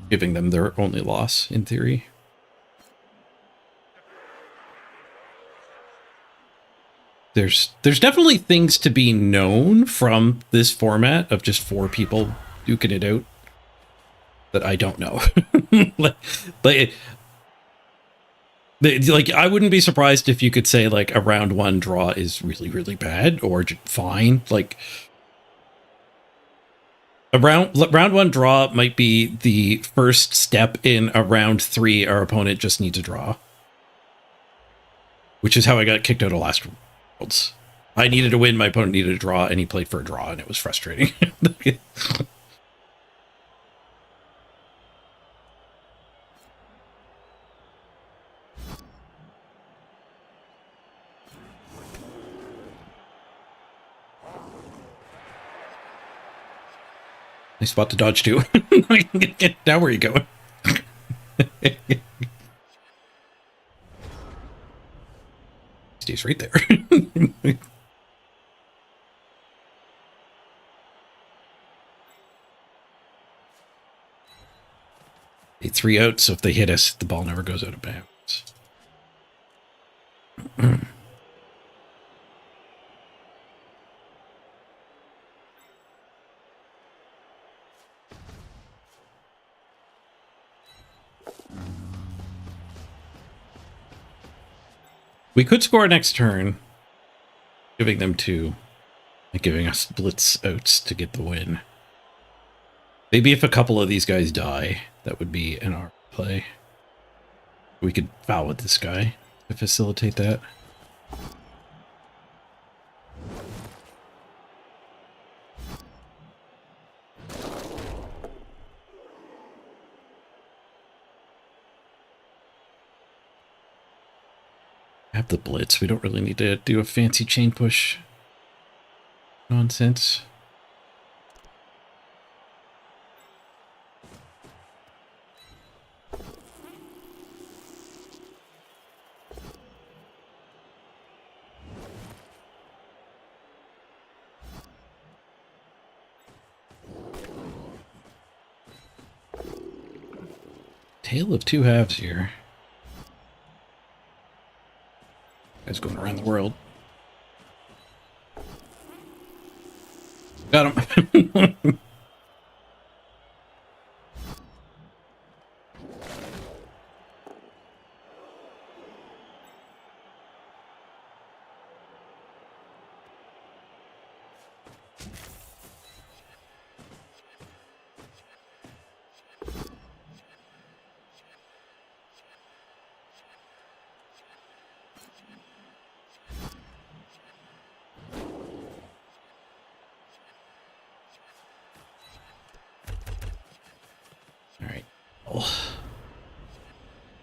giving them their only loss, in theory. There's definitely things to be known from this format of just 4 people duking it out that I don't know. like I wouldn't be surprised if you could say like a round 1 draw is really, really bad or fine. Like a round 1 draw might be the first step in a round 3 our opponent just needs a draw. Which is how I got kicked out of last Worlds. I needed to win, my opponent needed a draw, and he played for a draw, and it was frustrating. Nice spot to dodge too. Now where are you going? Stays right there. They 3 out, so if they hit us, the ball never goes out of bounds. We could score next turn, giving them 2, and giving us blitz outs to get the win. Maybe if a couple of these guys die, that would be in our play. We could foul with this guy to facilitate that. Have the blitz. We don't really need to do a fancy chain push nonsense. Tale of 2 halves here. Guy's going around the world. Got him.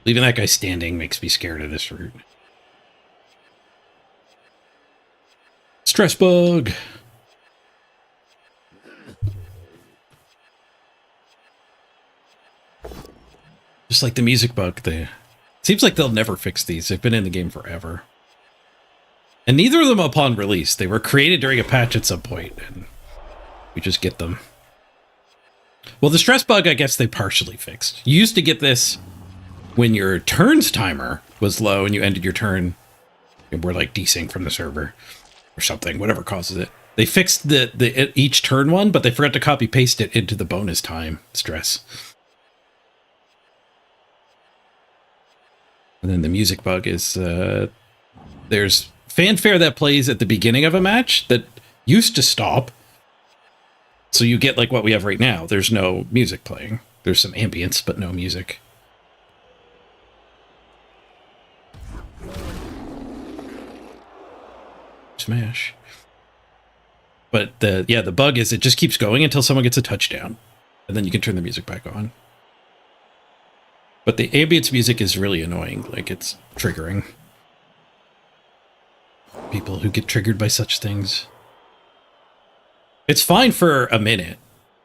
Leaving that guy standing makes me scared of this route. Stress bug. Just like the music bug, seems like they'll never fix these. They've been in the game forever. And neither of them upon release. They were created during a patch at some point, and we just get them. Well, the stress bug, I guess they partially fixed. You used to get this when your turns timer was low and you ended your turn and were like desync from the server or something, whatever causes it. They fixed the each turn one, but they forgot to copy paste it into the bonus time stress. And then the music bug is there's fanfare that plays at the beginning of a match that used to stop. So you get like what we have right now. There's no music playing. There's some ambience, but no music. Smash. But the bug is it just keeps going until someone gets a touchdown. And then you can turn the music back on. But the ambience music is really annoying. Like, it's triggering. People who get triggered by such things. It's fine for a minute.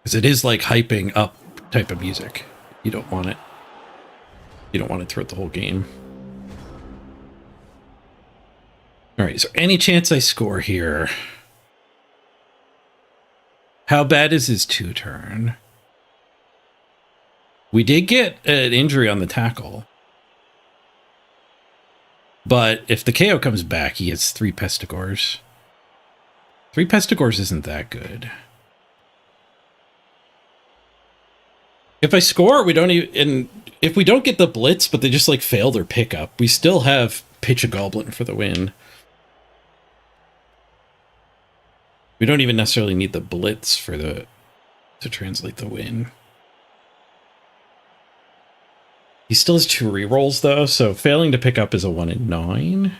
Because it is like hyping up type of music. You don't want it. You don't want it throughout the whole game. Alright, is there any chance I score here? How bad is his 2-turn? We did get an injury on the tackle. But if the KO comes back, he gets 3 Pestigors. 3 Pestigors isn't that good. If I score, we don't even... And if we don't get the blitz, but they just like fail their pickup, we still have Pitch a Goblin for the win. We don't even necessarily need the blitz for to translate the win. He still has 2 rerolls though, so failing to pick up is a 1 in 9.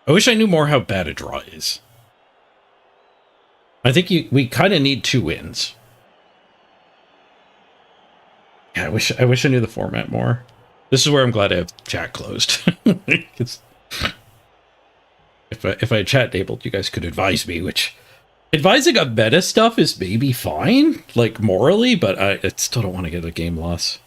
I wish I knew more how bad a draw is. I think we kind of need 2 wins. Yeah, I wish I knew the format more. This is where I'm glad I have chat closed. If I had chat enabled, you guys could advise me, which advising on meta stuff is maybe fine, like morally, but I still don't want to get a game loss.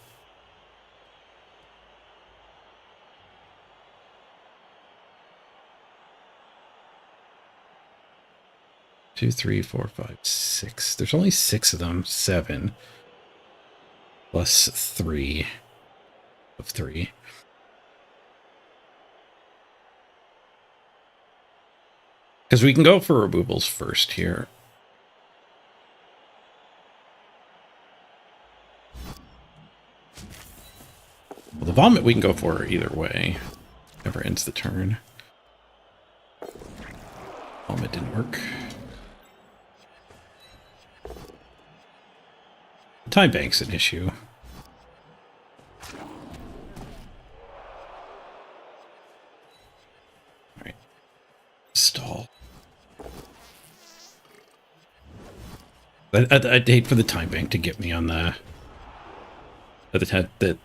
Two, 3, 4, 5, 6. There's only 6 of them. 7 plus 3 of 3. Because we can go for removals first here. Well, the vomit we can go for either way. Never ends the turn. Vomit didn't work. Time bank's an issue. Alright. Stall. I'd hate for the time bank to get me on the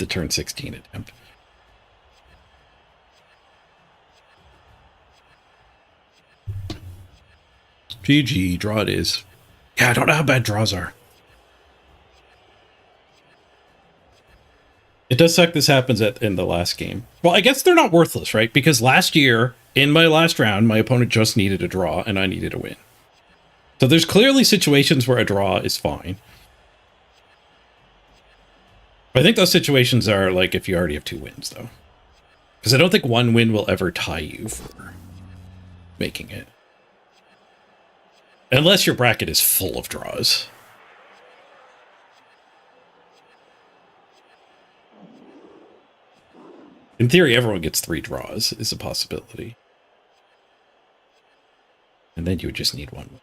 turn 16 attempt. GG, draw it is. Yeah, I don't know how bad draws are. It does suck this happens in the last game. Well, I guess they're not worthless, right? Because last year, in my last round, my opponent just needed a draw, and I needed a win. So there's clearly situations where a draw is fine. I think those situations are like if you already have 2 wins, though. Because I don't think 1 win will ever tie you for making it. Unless your bracket is full of draws. In theory, everyone gets 3 draws, is a possibility. And then you would just need 1.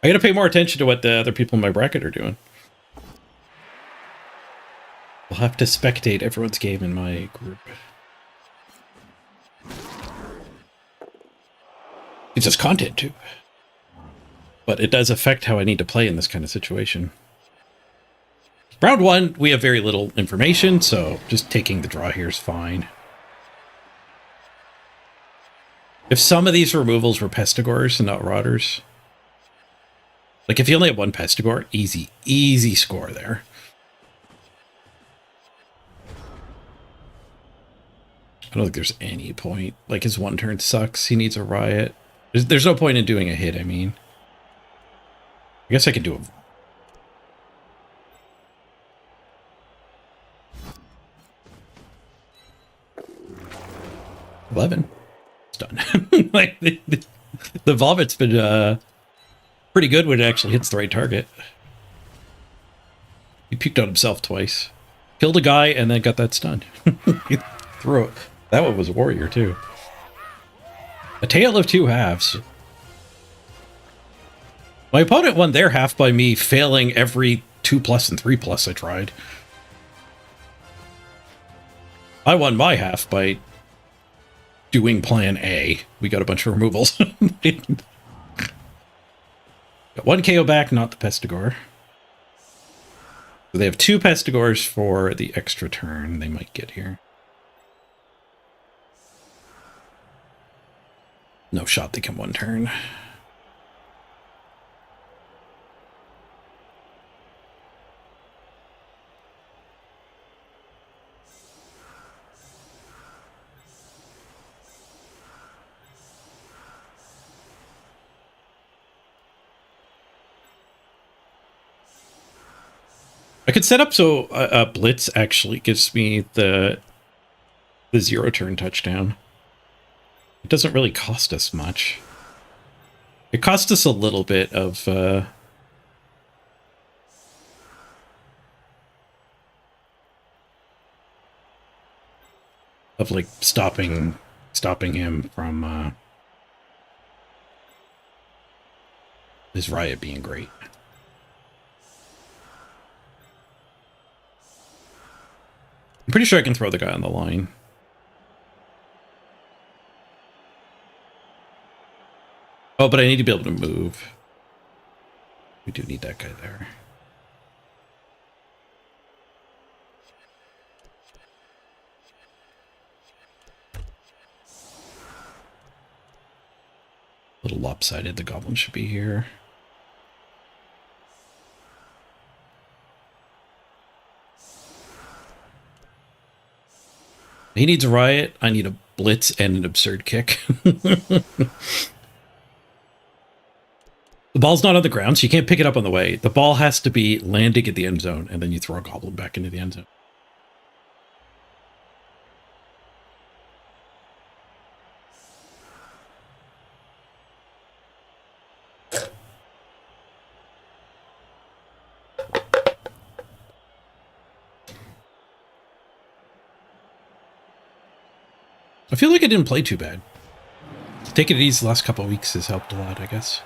I gotta pay more attention to what the other people in my bracket are doing. We'll have to spectate everyone's game in my group. It's just content, too. But it does affect how I need to play in this kind of situation. Round 1, we have very little information, so just taking the draw here is fine. If some of these removals were Pestigors and not Rotters, like if you only have 1 Pestigor, easy score there. I don't think there's any point. Like his 1 turn sucks. He needs a riot. There's no point in doing a hit, I mean. I guess I could do a... $11. It's done. Like, The vomit's been pretty good when it actually hits the right target. He puked on himself twice. Killed a guy and then got that stun. He threw it. That one was a warrior too. A tale of two halves. My opponent won their half by me failing every 2+ and 3+ I tried. I won my half by doing plan A. We got a bunch of removals. Got 1 KO back, not the Pestigore. So they have 2 Pestigores for the extra turn they might get here. No shot they come 1 turn. I could set up so a blitz actually gives me the 0 turn touchdown. It doesn't really cost us much. It costs us a little bit of like stopping him from his riot being great. I'm pretty sure I can throw the guy on the line. Oh, but I need to be able to move. We do need that guy there. A little lopsided. The goblin should be here. He needs a riot. I need a blitz and an absurd kick. The ball's not on the ground, so you can't pick it up on the way. The ball has to be landing at the end zone, and then you throw a goblin back into the end zone. I feel like I didn't play too bad. Taking it easy the last couple of weeks has helped a lot, I guess.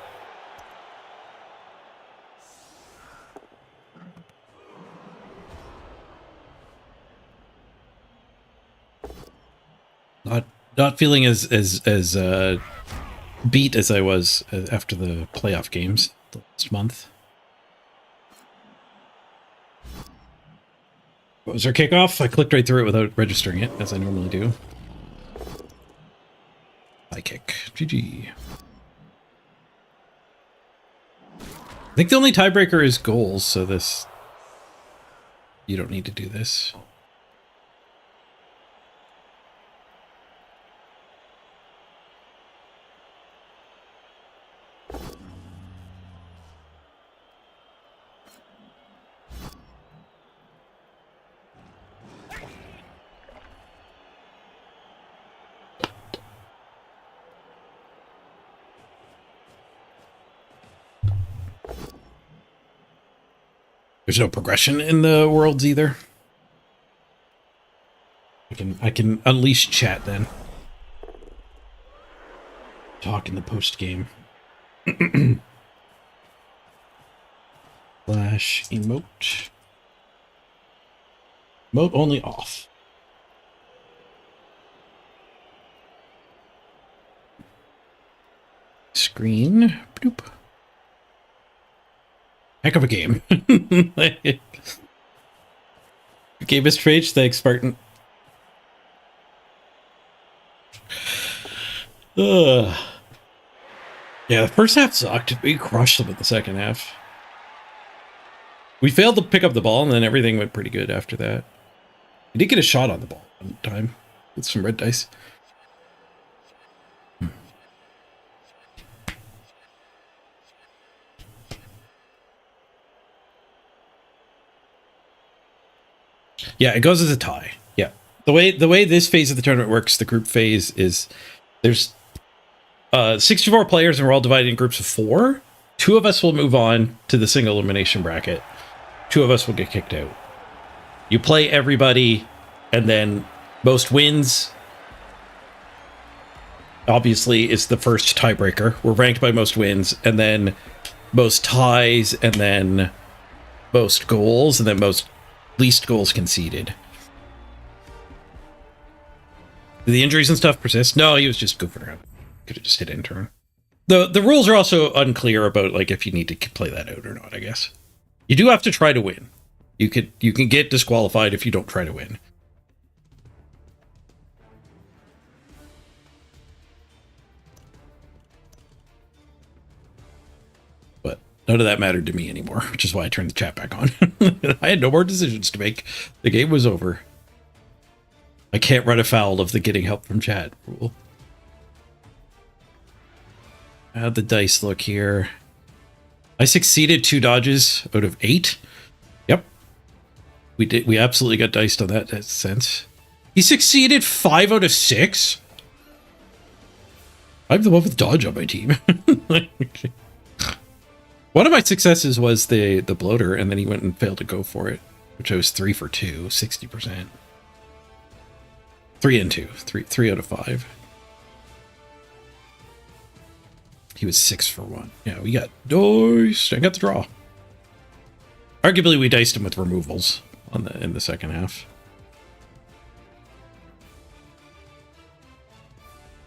Not feeling as beat as I was after the playoff games last month. What was our kickoff? I clicked right through it without registering it, as I normally do. High kick. GG. I think the only tiebreaker is goals, so this... You don't need to do this. There's no progression in the worlds either. I can unleash chat then. Talk in the post game. Flash emote. Emote only off. Screen. Bloop. Heck of a game. Okay, Mr. Page. Thanks, Spartan. Yeah, the first half sucked. We crushed them in the second half. We failed to pick up the ball, and then everything went pretty good after that. We did get a shot on the ball one time with some red dice. Yeah, it goes as a tie. Yeah. The way this phase of the tournament works, the group phase, is there's 64 players, and we're all divided in groups of 4. 2 of us will move on to the single elimination bracket. 2 of us will get kicked out. You play everybody, and then most wins, obviously, is the first tiebreaker. We're ranked by most wins, and then most ties, and then most goals, and then most least goals conceded. Do the injuries and stuff persist? No, he was just goofing around. Could have just hit intern. The rules are also unclear about like if you need to play that out or not, I guess. You do have to try to win. You can get disqualified if you don't try to win. But none of that mattered to me anymore, which is why I turned the chat back on. I had no more decisions to make. The game was over. I can't run afoul of the getting help from chat rule. How'd the dice look here? I succeeded 2 dodges out of 8. Yep. We absolutely got diced on that sense. He succeeded 5 out of 6? I'm the one with dodge on my team. One of my successes was the bloater, and then he went and failed to go for it, which I was 3 for 2, 60%. 3 and 2. 3 out of 5. He was 6 for 1. Yeah, we got diced. I got the draw. Arguably, we diced him with removals in the second half.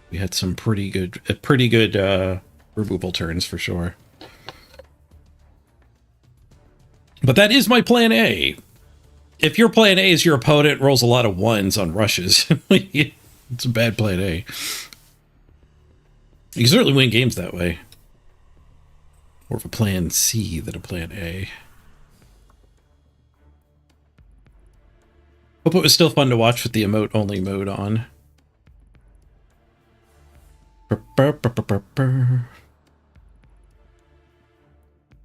We had some pretty good removal turns for sure. But that is my plan A. If your plan A is your opponent rolls a lot of 1s on rushes, it's a bad plan A. You can certainly win games that way. More of a plan C than a plan A. Hope it was still fun to watch with the emote-only mode on. I'm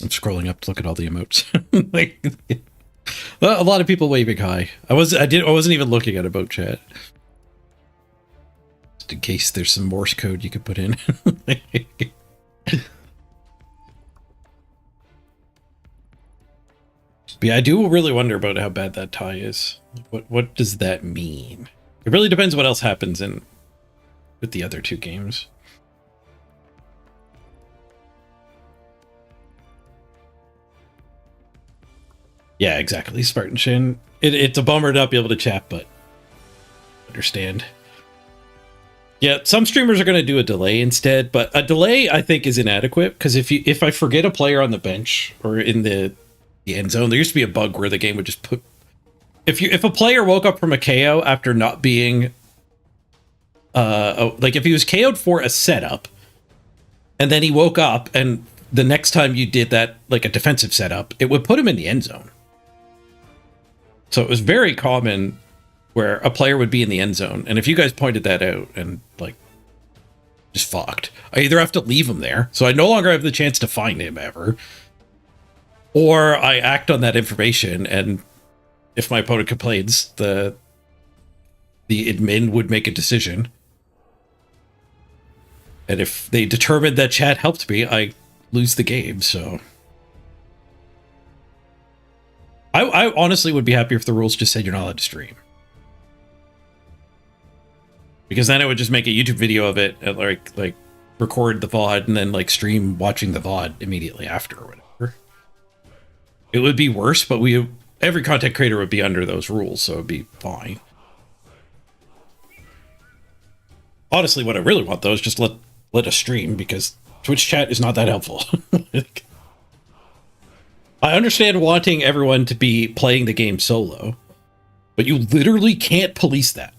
scrolling up to look at all the emotes. Well, a lot of people waving hi. I wasn't even looking at emote chat. Just in case there's some Morse code you could put in. But yeah, I do really wonder about how bad that tie is. What does that mean? It really depends what else happens with the other 2 games. Yeah, exactly, Spartan Shin. It's a bummer to not be able to chat, but understand. Yeah, some streamers are going to do a delay instead, but a delay I think is inadequate because if I forget a player on the bench or in the end zone, there used to be a bug where the game would just put if a player woke up from a KO after not being like if he was KO'd for a setup and then he woke up and the next time you did that like a defensive setup, it would put him in the end zone. So it was very common where a player would be in the end zone. And if you guys pointed that out and like just fucked, I either have to leave him there, so I no longer have the chance to find him ever, or I act on that information, and if my opponent complains, the admin would make a decision. And if they determined that chat helped me, I lose the game, so I honestly would be happier if the rules just said you're not allowed to stream. Because then I would just make a YouTube video of it and like record the VOD and then like stream watching the VOD immediately after or whatever. It would be worse, but every content creator would be under those rules, so it'd be fine. Honestly, what I really want though is just let us stream, because Twitch chat is not that helpful. I understand wanting everyone to be playing the game solo, but you literally can't police that.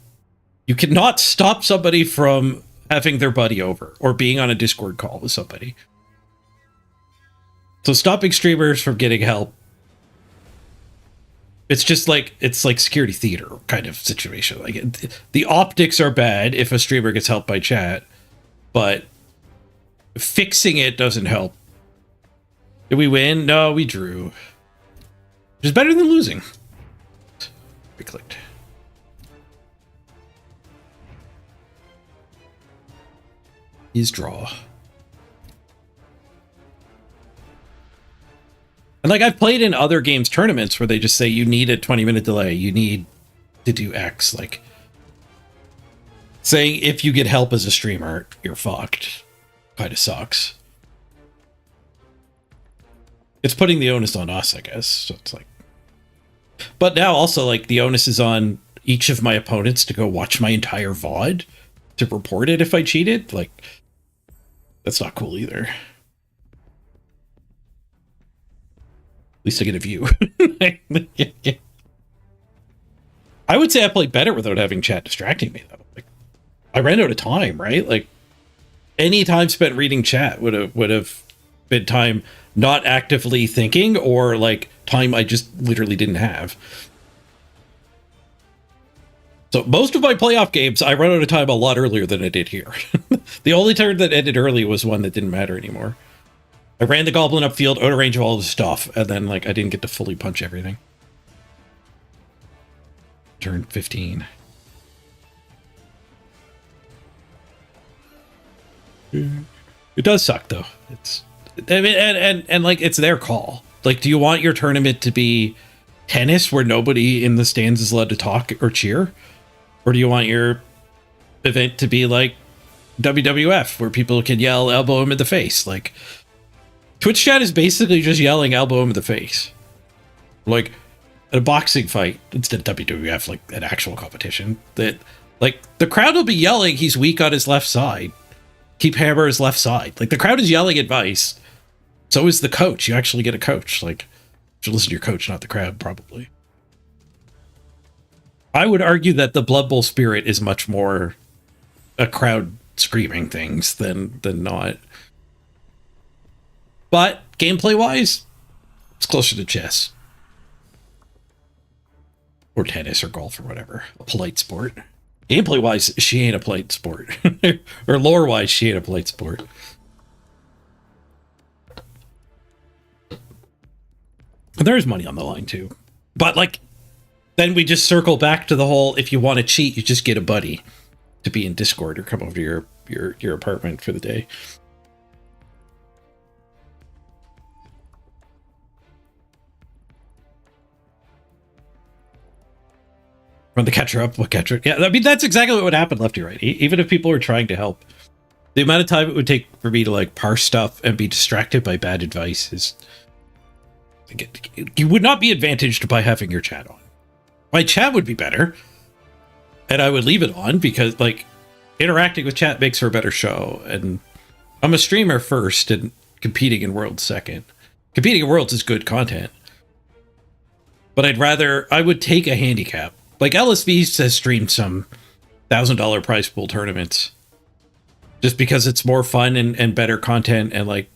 You cannot stop somebody from having their buddy over or being on a Discord call with somebody. So stopping streamers from getting help, it's just like, it's like security theater kind of situation. Like the optics are bad if a streamer gets helped by chat, but fixing it doesn't help. Did we win? No, we drew. Which is better than losing. We clicked. is draw. And like I've played in other games tournaments where they just say you need a 20-minute delay, you need to do X. Like saying if you get help as a streamer, you're fucked. Kind of sucks. It's putting the onus on us, I guess. So it's like, but now also like the onus is on each of my opponents to go watch my entire VOD to report it if I cheated. Like that's not cool either. At least I get a view. I would say I played better without having chat distracting me, though. Like, I ran out of time, right? Like, any time spent reading chat would have been time not actively thinking, or like time I just literally didn't have. So most of my playoff games, I run out of time a lot earlier than I did here. The only turn that ended early was one that didn't matter anymore. I ran the goblin upfield, out of range of all the stuff, and then like I didn't get to fully punch everything. Turn 15. It does suck though. It's, I mean, and like it's their call. Like, do you want your tournament to be tennis where nobody in the stands is allowed to talk or cheer, or do you want your event to be like WWF where people can yell, elbow him in the face? Like, Twitch chat is basically just yelling, elbow him in the face. Like, at a boxing fight, instead of WWF, like an actual competition, that, like, the crowd will be yelling, he's weak on his left side. Keep hammer his left side. Like, the crowd is yelling advice. So is the coach. You actually get a coach. Like, you should listen to your coach, not the crowd, probably. I would argue that the Blood Bowl spirit is much more a crowd screaming things than not. But gameplay-wise, it's closer to chess. Or tennis or golf or whatever. A polite sport. Gameplay-wise, she ain't a polite sport. Or lore-wise, she ain't a polite sport. There's money on the line, too. But, like, then we just circle back to the whole, if you want to cheat, you just get a buddy to be in Discord or come over to your apartment for the day. Run the catcher up, what catcher? Yeah, I mean, that's exactly what would happen left to right. Even if people were trying to help. The amount of time it would take for me to, like, parse stuff and be distracted by bad advice is... You would not be advantaged by having your chat on. My chat would be better. And I would leave it on because, like, interacting with chat makes for a better show. And I'm a streamer first and competing in Worlds second. Competing in Worlds is good content. But I would take a handicap. Like, LSV has streamed some $1,000 prize pool tournaments just because it's more fun and better content, and like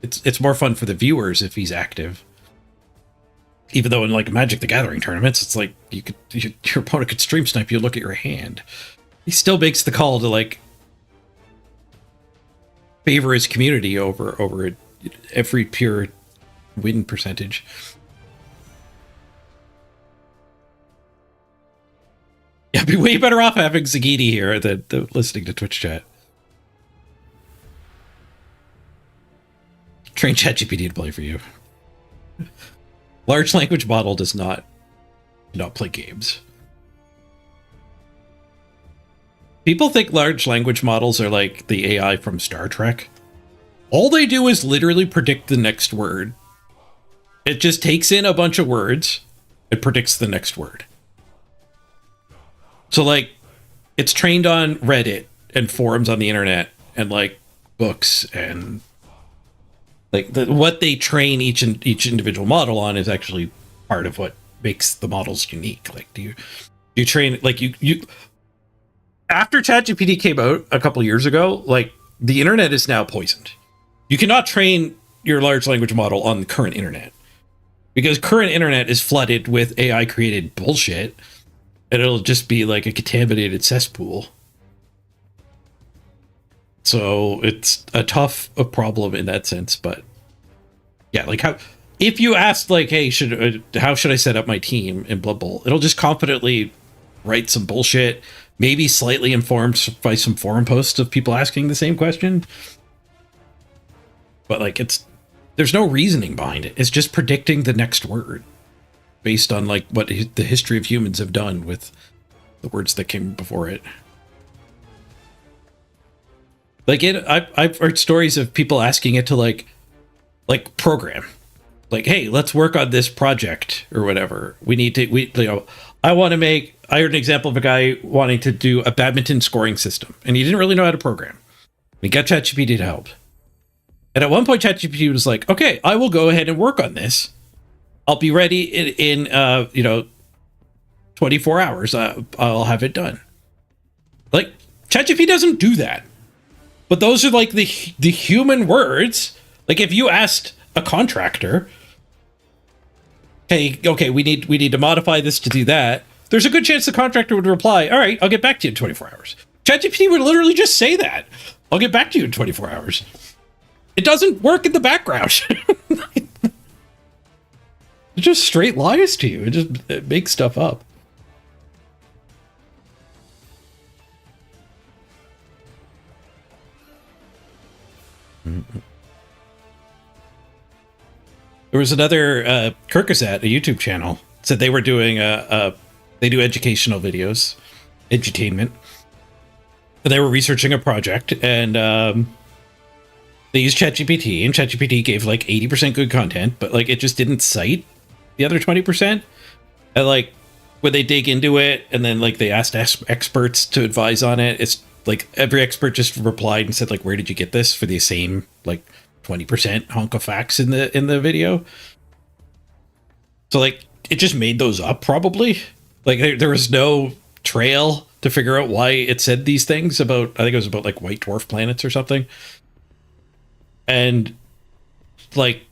it's more fun for the viewers if he's active. Even though in like Magic the Gathering tournaments, it's like your opponent could stream snipe you, look at your hand. He still makes the call to like favor his community over every pure win percentage. Yeah, I'd be way better off having Zagini here than listening to Twitch chat. Train ChatGPT to play for you. Large language model does not play games. People think large language models are like the AI from Star Trek. All they do is literally predict the next word. It just takes in a bunch of words and predicts the next word. So, like, it's trained on Reddit and forums on the internet and, like, books and, like, what they train each individual model on is actually part of what makes the models unique. Like, do you train, like, you after ChatGPT came out a couple years ago, like, the internet is now poisoned. You cannot train your large language model on the current internet because current internet is flooded with AI-created bullshit. And it'll just be like a contaminated cesspool. So it's a tough problem in that sense, but yeah, like if you asked like, hey, how should I set up my team in Blood Bowl? It'll just confidently write some bullshit, maybe slightly informed by some forum posts of people asking the same question. But like, there's no reasoning behind it. It's just predicting the next word based on like what the history of humans have done with the words that came before it. Like I've heard stories of people asking it to like program, like, hey, let's work on this project or whatever. I heard an example of a guy wanting to do a badminton scoring system, and he didn't really know how to program. He got ChatGPT to help. And at one point, ChatGPT was like, okay, I will go ahead and work on this. I'll be ready in 24 hours. I'll have it done. Like, ChatGPT doesn't do that. But those are like the human words. Like, if you asked a contractor, hey, okay, we need to modify this to do that, there's a good chance the contractor would reply, all right, I'll get back to you in 24 hours. ChatGPT would literally just say that. I'll get back to you in 24 hours. It doesn't work in the background. It just straight lies to you. It makes stuff up. There was another Kirkazat, a YouTube channel, said they were doing they do educational videos, edutainment. They were researching a project, and they used ChatGPT, and ChatGPT gave like 80% good content, but like it just didn't cite the other 20%. And like when they dig into it, and then like they asked experts to advise on it, it's like every expert just replied and said like, where did you get this, for the same like 20% hunk of facts in the video. So like it just made those up, probably. Like there was no trail to figure out why it said these things about, I think it was about like white dwarf planets or something. And like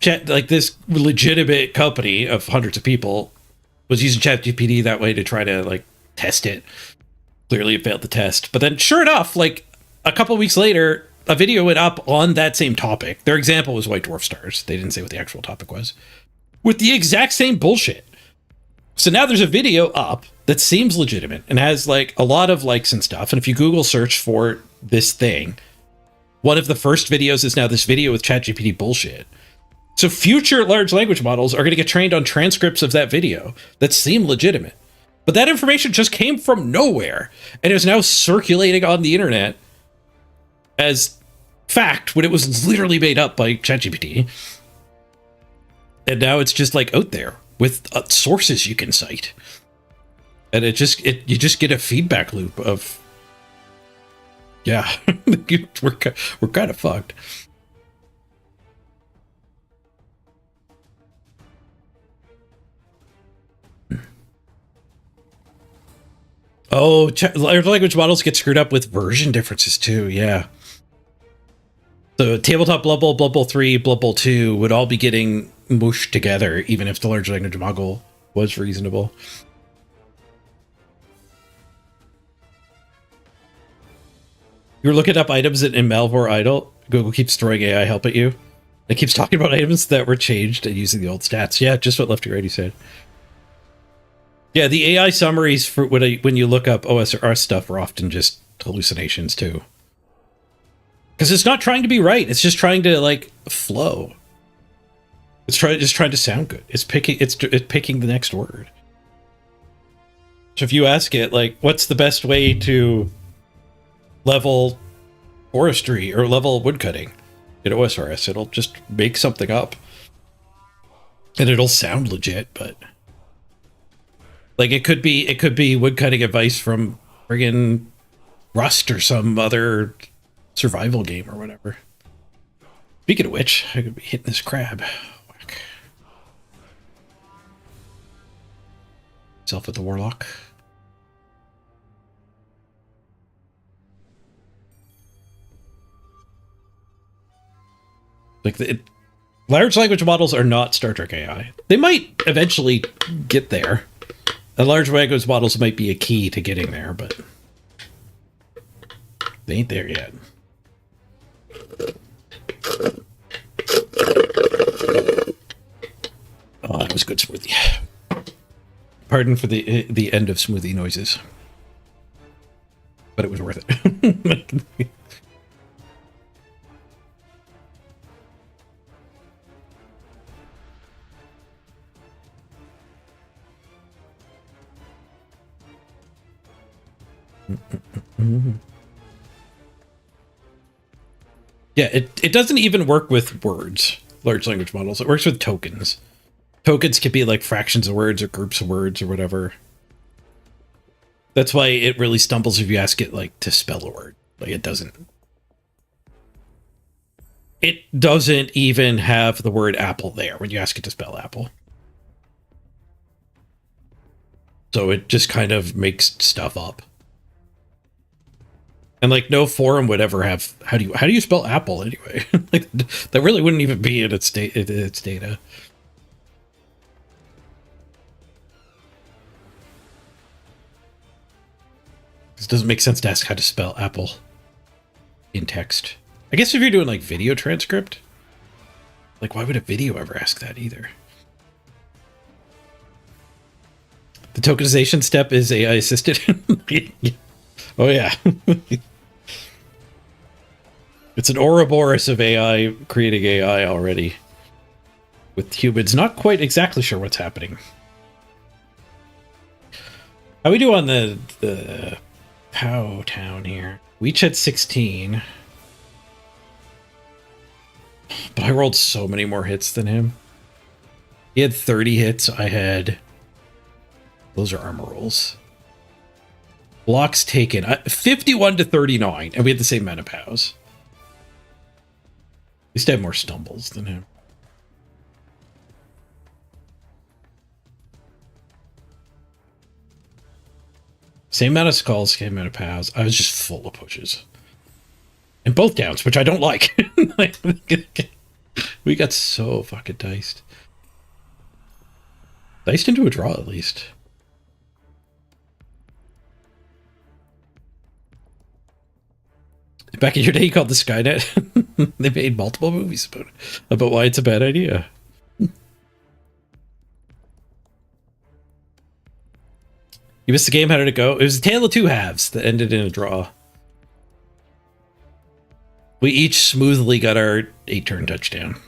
this legitimate company of hundreds of people was using ChatGPT that way to try to like test it. Clearly it failed the test. But then sure enough, like a couple weeks later, a video went up on that same topic. Their example was white dwarf stars. They didn't say what the actual topic was. With the exact same bullshit. So now there's a video up that seems legitimate and has like a lot of likes and stuff. And if you Google search for this thing, one of the first videos is now this video with ChatGPT bullshit. So future large language models are going to get trained on transcripts of that video that seem legitimate. But that information just came from nowhere and is now circulating on the internet as fact when it was literally made up by ChatGPT. And now it's just like out there with sources you can cite. And you just get a feedback loop of, yeah, we're kind of fucked. Oh, large language models get screwed up with version differences too, yeah. So Tabletop Blood Bowl, Blood Bowl 3, Blood Bowl 2 would all be getting mushed together, even if the large language model was reasonable. You're looking up items in Malvor Idle. Google keeps throwing AI help at you. It keeps talking about items that were changed and using the old stats. Yeah, just what Lefty Righty said. Yeah, the AI summaries for when you look up OSR stuff are often just hallucinations too. Because it's not trying to be right. It's just trying to like flow. It's just trying to sound good. It's picking the next word. So if you ask it like, what's the best way to level forestry or level woodcutting in OSRS, it'll just make something up. And it'll sound legit, but like it could be woodcutting advice from friggin' Rust or some other survival game or whatever. Speaking of which, I could be hitting this crab. Whack. Self with the warlock. Like large language models are not Star Trek AI. They might eventually get there. The large language models might be a key to getting there, but they ain't there yet. Oh, that was good smoothie. Pardon for the end of smoothie noises. but it was worth it. Yeah, it doesn't even work with words, large language models. It works with tokens. Tokens could be like fractions of words or groups of words or whatever. That's why it really stumbles if you ask it like to spell a word. Like it doesn't even have the word apple there when you ask it to spell apple. So it just kind of makes stuff up. And like no forum would ever have how do you spell apple anyway? Like that really wouldn't even be in its data. It doesn't make sense to ask how to spell apple in text. I guess if you're doing like video transcript, like why would a video ever ask that either? The tokenization step is AI assisted. Oh yeah. It's an Ouroboros of AI creating AI already. With humans not quite exactly sure what's happening. How we do on the Pow Town here? We each had 16. But I rolled so many more hits than him. He had 30 hits. I had... Those are armor rolls. Blocks taken. 51 to 39. And we had the same amount of pows. At least I have more stumbles than him. Same amount of skulls, same amount of pows. I was just full of pushes. And both downs, which I don't like. We got so fucking diced. Diced into a draw, at least. Back in your day, you called the Skynet. They made multiple movies about why it's a bad idea. You missed the game. How did it go? It was a tale of two halves that ended in a draw. We each smoothly got our 8-turn touchdown.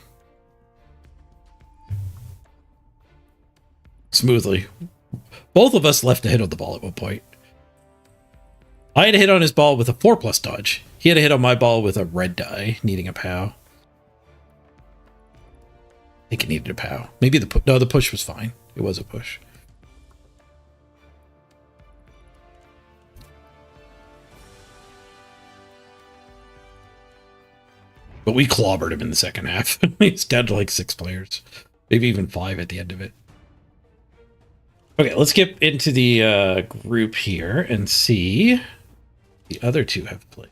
Smoothly. Both of us left a hit on the ball at one point. I had a hit on his ball with a 4+ dodge. He had a hit on my ball with a red die, needing a POW. I think it needed a POW. Maybe the push was fine. It was a push. But we clobbered him in the second half. He's down to like 6 players. Maybe even 5 at the end of it. Okay, let's get into the group here and see the other two have played.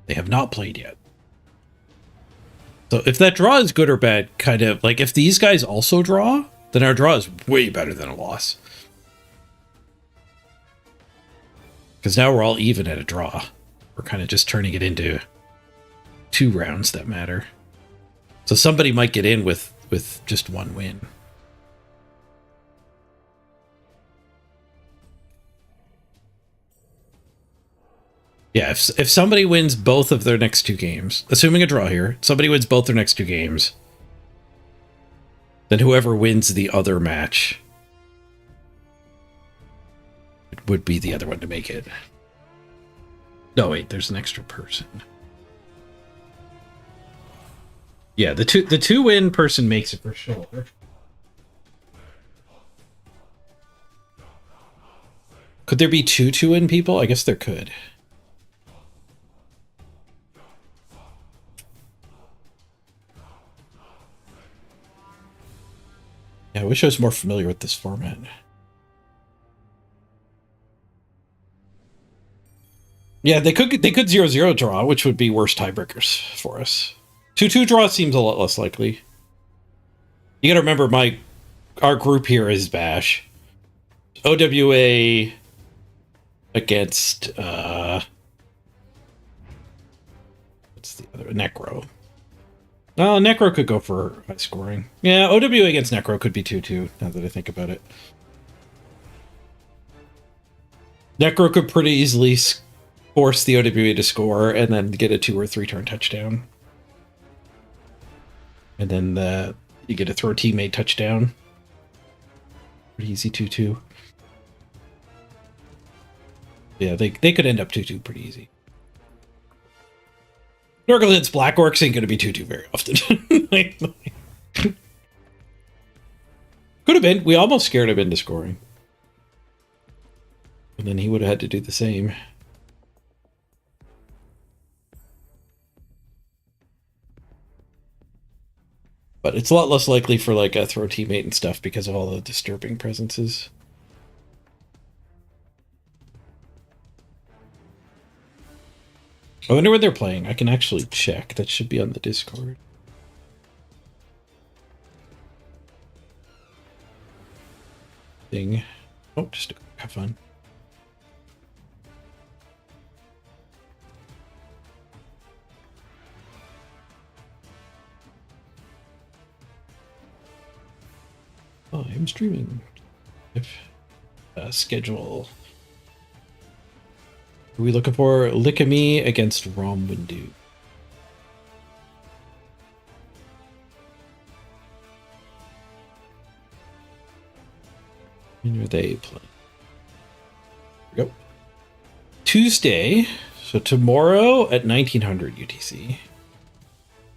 They have not played yet. So if that draw is good or bad, kind of like if these guys also draw, then our draw is way better than a loss. Because now we're all even at a draw. We're kind of just turning it into 2 rounds that matter. So somebody might get in with just 1 win. Yeah, if somebody wins both of their next 2 games, assuming a draw here, somebody wins both their next 2 games, then whoever wins the other match would be the other one to make it. No, wait, there's an extra person. Yeah, the two win person makes it for sure. Could there be 2 2-win people? I guess there could. Yeah, I wish I was more familiar with this format. Yeah, they could 0-0 draw, which would be worse tiebreakers for us. 2-2 draw seems a lot less likely. You gotta remember our group here is Bash. OWA against what's the other? Necro. Oh, Necro could go for high scoring. Yeah, OWA against Necro could be 2-2, now that I think about it. Necro could pretty easily force the OWA to score and then get a 2 or 3 turn touchdown. And then you get a throw teammate touchdown. Pretty easy 2-2. Yeah, they could end up 2-2 pretty easy. Nurgle hits Black Orcs ain't going to be 2-2 very often. Could have been. We almost scared him into scoring. And then he would have had to do the same. But it's a lot less likely for like a throw teammate and stuff because of all the disturbing presences. I wonder what they're playing. I can actually check. That should be on the Discord. Thing. Oh, just have fun. Oh, I'm streaming. If schedule. Who are we looking for? Lickamy against Romwindu. When are they playing? Here we go. Tuesday. So tomorrow at 1900 UTC.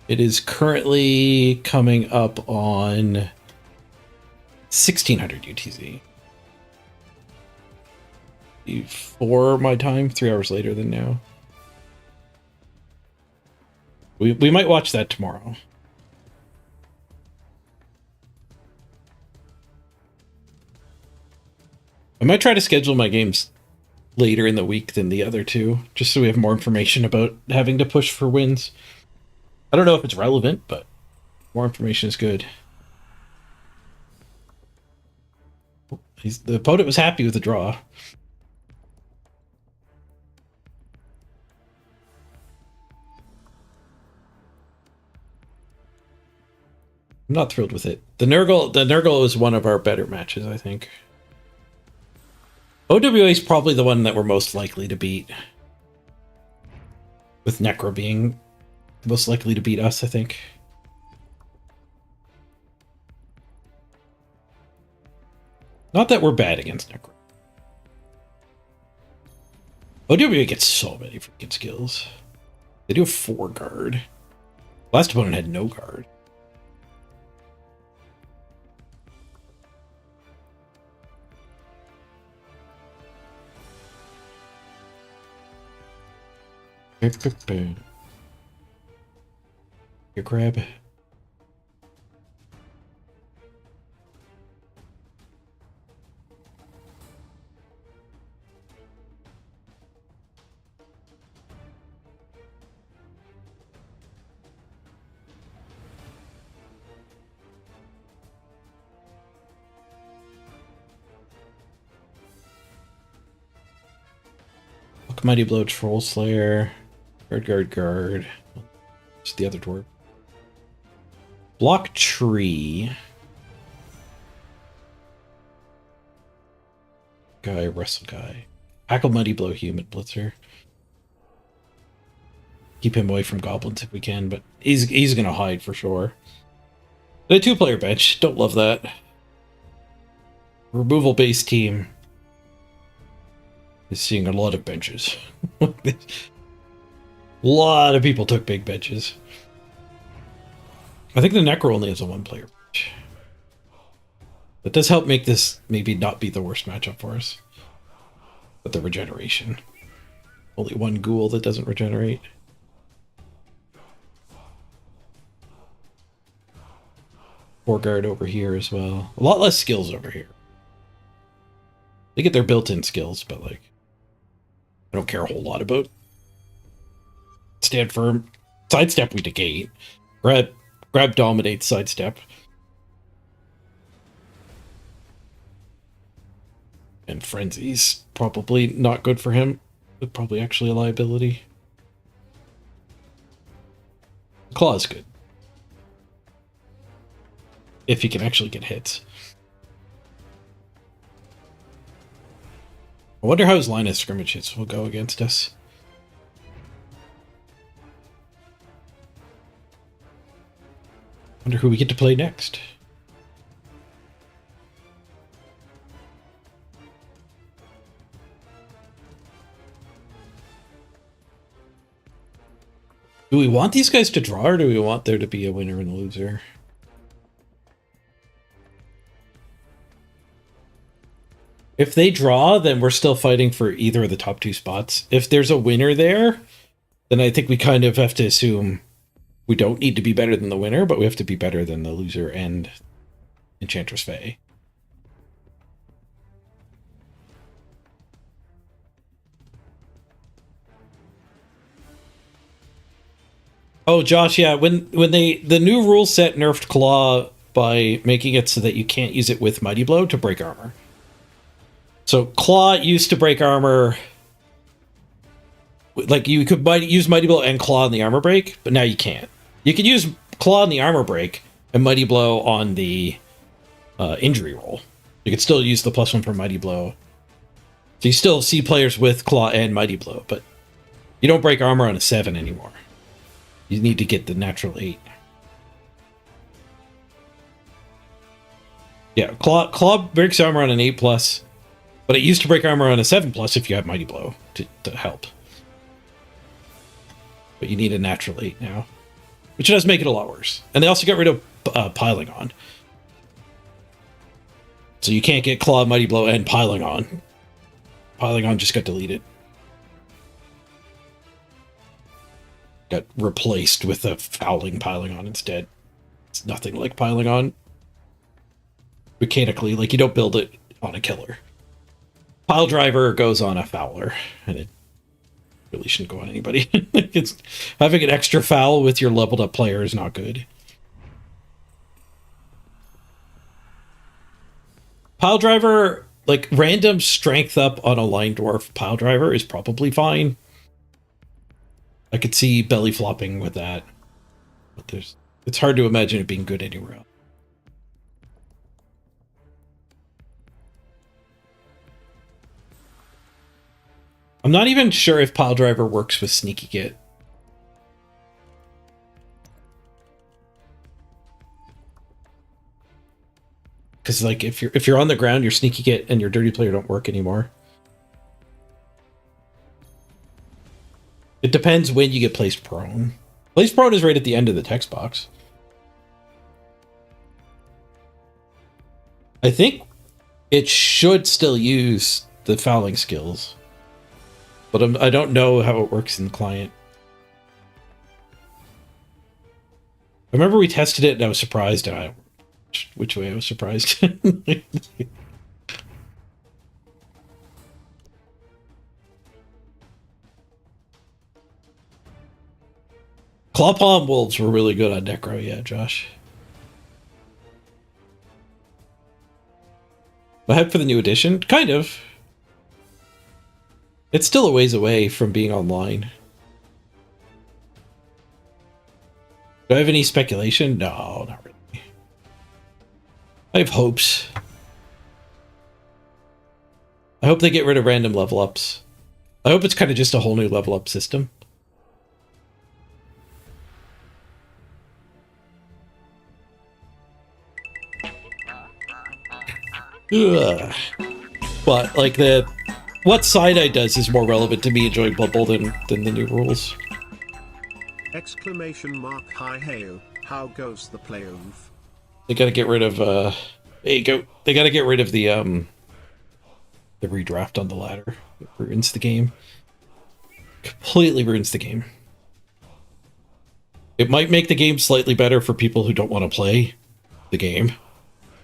It is currently coming up on 1600 UTC. 4 my time, 3 hours later than now. We might watch that tomorrow. I might try to schedule my games later in the week than the other two, just so we have more information about having to push for wins. I don't know if it's relevant, but more information is good. The opponent was happy with the draw. I'm not thrilled with it. The Nurgle is one of our better matches, I think. OWA is probably the one that we're most likely to beat. With Necro being most likely to beat us, I think. Not that we're bad against Necro. OWA gets so many freaking skills. They do have 4 guard. Last opponent had no guard. Your crab. Mighty Blow, Troll Slayer, guard. Just the other dwarf. Block Tree. Guy, Wrestle Guy. Tackle Mighty Blow, Human Blitzer. Keep him away from goblins if we can, but he's gonna hide for sure. The 2-player bench, don't love that. Removal-based team is seeing a lot of benches. A lot of people took big benches. I think the Necro only has a 1-player bench. That does help make this maybe not be the worst matchup for us. But the regeneration. Only 1 ghoul that doesn't regenerate. Four guard over here as well. A lot less skills over here. They get their built-in skills, but like I don't care a whole lot about. Stand firm. Sidestep we negate. Grab dominate, sidestep. And Frenzy's probably not good for him. But probably actually a liability. Claw is good. If he can actually get hits. I wonder how his line of scrimmages will go against us. Wonder who we get to play next. Do we want these guys to draw, or do we want there to be a winner and a loser? If they draw, then we're still fighting for either of the top 2 spots. If there's a winner there, then I think we kind of have to assume we don't need to be better than the winner, but we have to be better than the loser and Enchantress Fae. Oh, Josh, yeah, when the new rule set nerfed Claw by making it so that you can't use it with Mighty Blow to break armor. So Claw used to break armor, like you could use Mighty Blow and Claw on the armor break, but now you can't. You could use Claw on the armor break and Mighty Blow on the injury roll. You could still use the +1 for Mighty Blow. So you still see players with Claw and Mighty Blow, but you don't break armor on a 7 anymore. You need to get the natural 8. Yeah, Claw breaks armor on an 8+, but it used to break armor on a 7+ if you have Mighty Blow to help. But you need a natural 8 now, which does make it a lot worse. And they also got rid of Piling On. So you can't get Claw, Mighty Blow, and Piling On. Piling On just got deleted. Got replaced with a fouling Piling On instead. It's nothing like Piling On. Mechanically, like you don't build it on a killer. Pile Driver goes on a fouler, and it really shouldn't go on anybody. Having an extra foul with your leveled up player is not good. Pile Driver, like random strength up on a Line Dwarf Pile Driver is probably fine. I could see belly flopping with that, but it's hard to imagine it being good anywhere else. I'm not even sure if Pile Driver works with Sneaky Git. Because like if you're on the ground, your Sneaky Git and your Dirty Player don't work anymore. It depends when you get placed prone. Placed prone is right at the end of the text box. I think it should still use the fouling skills, but I don't know how it works in the client. I remember we tested it and I was surprised. Which way I was surprised? Claw Palm Wolves were really good on Necro, yeah, Josh. I hype for the new edition? Kind of. It's still a ways away from being online. Do I have any speculation? No, not really. I have hopes. I hope they get rid of random level ups. I hope it's kind of just a whole new level up system. Ugh. But like what Side-Eye does is more relevant to me enjoying Blood Bowl than the new rules. Exclamation mark hi hail, how goes the playoff? They gotta get rid of they gotta get rid of the redraft on the ladder. It ruins the game. Completely ruins the game. It might make the game slightly better for people who don't want to play the game.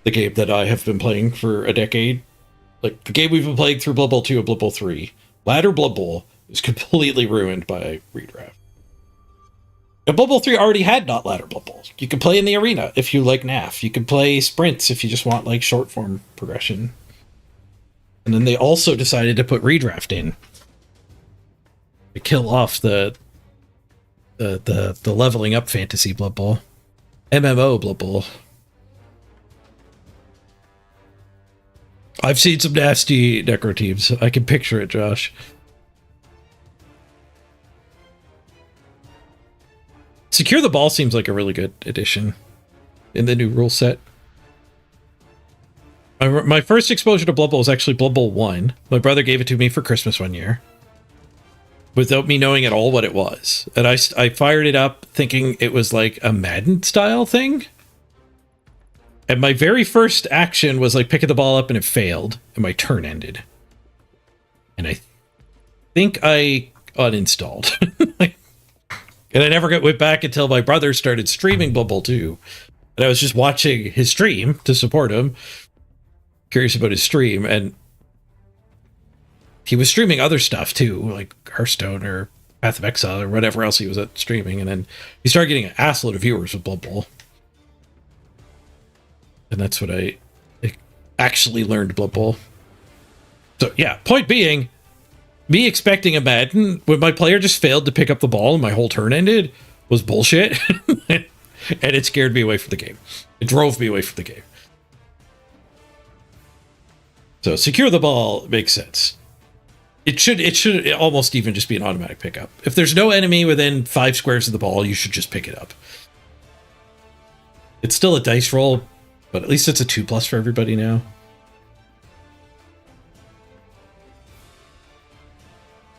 The game that I have been playing for a decade. Like, the game we've been playing through Blood Bowl 2 and Blood Bowl 3. Ladder Blood Bowl is completely ruined by redraft. And Blood Bowl 3 already had not ladder Blood Bowls. You can play in the arena if you like NAF. You can play sprints if you just want, like, short form progression. And then they also decided to put redraft in. To kill off the leveling up fantasy Blood Bowl. MMO Blood Bowl. I've seen some nasty necro teams. I can picture it, Josh. Secure the Ball seems like a really good addition in the new rule set. My first exposure to Blood Bowl was actually Blood Bowl 1. My brother gave it to me for Christmas one year, without me knowing at all what it was. And I fired it up thinking it was like a Madden-style thing. And my very first action was like picking the ball up and it failed, and my turn ended. And I think I uninstalled. And I never went back until my brother started streaming Blood Bowl 2. And I was just watching his stream to support him. Curious about his stream. And he was streaming other stuff too, like Hearthstone or Path of Exile or whatever else he was streaming. And then he started getting an assload of viewers with Blood Bowl. And that's what I actually learned Blood Bowl. So yeah, point being, me expecting a Madden when my player just failed to pick up the ball and my whole turn ended was bullshit. And it scared me away from the game. It drove me away from the game. So secure the ball makes sense. It should almost even just be an automatic pickup. If there's no enemy within 5 squares of the ball, you should just pick it up. It's still a dice roll, but at least it's a 2+ for everybody now.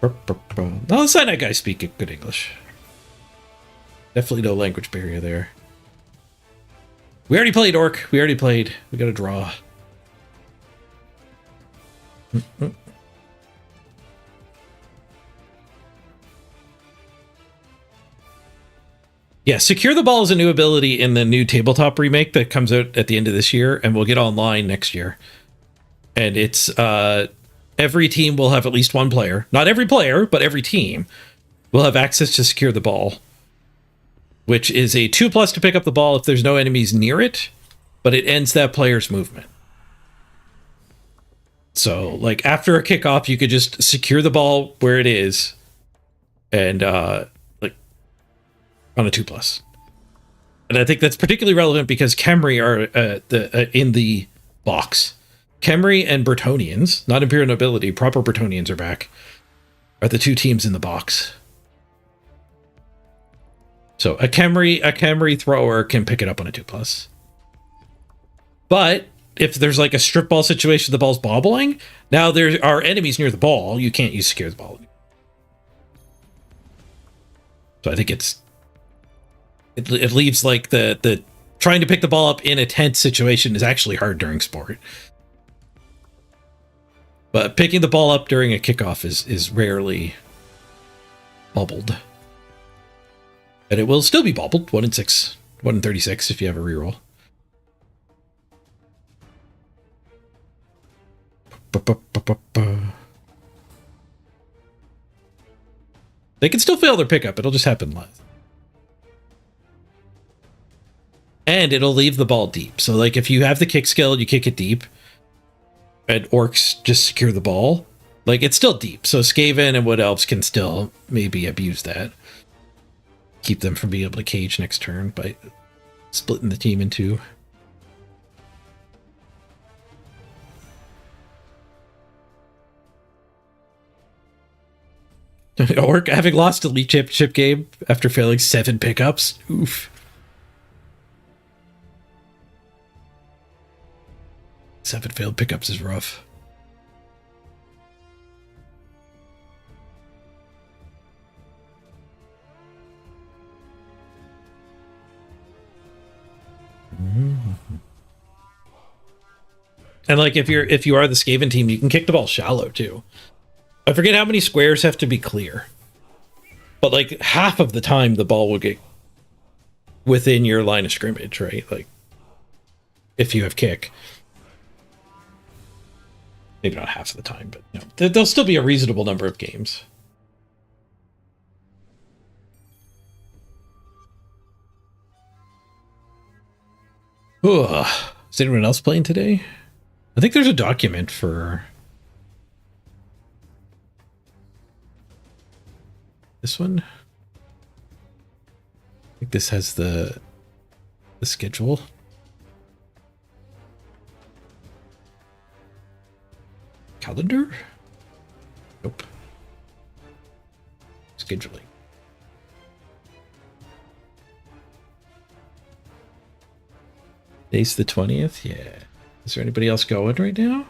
No, the Sinai guys speak good English. Definitely no language barrier there. We already played Orc. We got a draw. Yeah, Secure the Ball is a new ability in the new tabletop remake that comes out at the end of this year, and will get online next year. And it's every team will have at least one player. Not every player, but every team will have access to Secure the Ball, which is a 2+ to pick up the ball if there's no enemies near it, but it ends that player's movement. So, like, after a kickoff, you could just secure the ball where it is, and like on a 2+. And I think that's particularly relevant because Khemri are in the box. Khemri and Bretonnians, not Imperial Nobility, proper Bretonnians are back, are the 2 teams in the box. So a Khemri thrower can pick it up on a 2+. But if there's like a strip ball situation, the ball's bobbling, now there are enemies near the ball, you can't use secure the ball. So I think it leaves like the trying to pick the ball up in a tense situation is actually hard during sport. But picking the ball up during a kickoff is rarely bubbled. And it will still be bubbled, 1 in 6, 1 in 36 if you have a reroll. They can still fail their pickup, it'll just happen live. And it'll leave the ball deep. So like if you have the kick skill, you kick it deep, and orcs just secure the ball, like it's still deep. So Skaven and Wood Elves can still maybe abuse that. Keep them from being able to cage next turn by splitting the team in 2. Orc having lost a league championship game after failing 7 pickups. Oof. 7 failed pickups is rough. And like if you are the Skaven team, you can kick the ball shallow too. I forget how many squares have to be clear, but like half of the time the ball will get within your line of scrimmage, right? Like if you have kick, maybe not half of the time, but you know, there'll still be a reasonable number of games. Ugh. Is anyone else playing today? I think there's a document for this one. I think this has the schedule. calendar? Nope. Scheduling. Today's the 20th? Yeah. Is there anybody else going right now?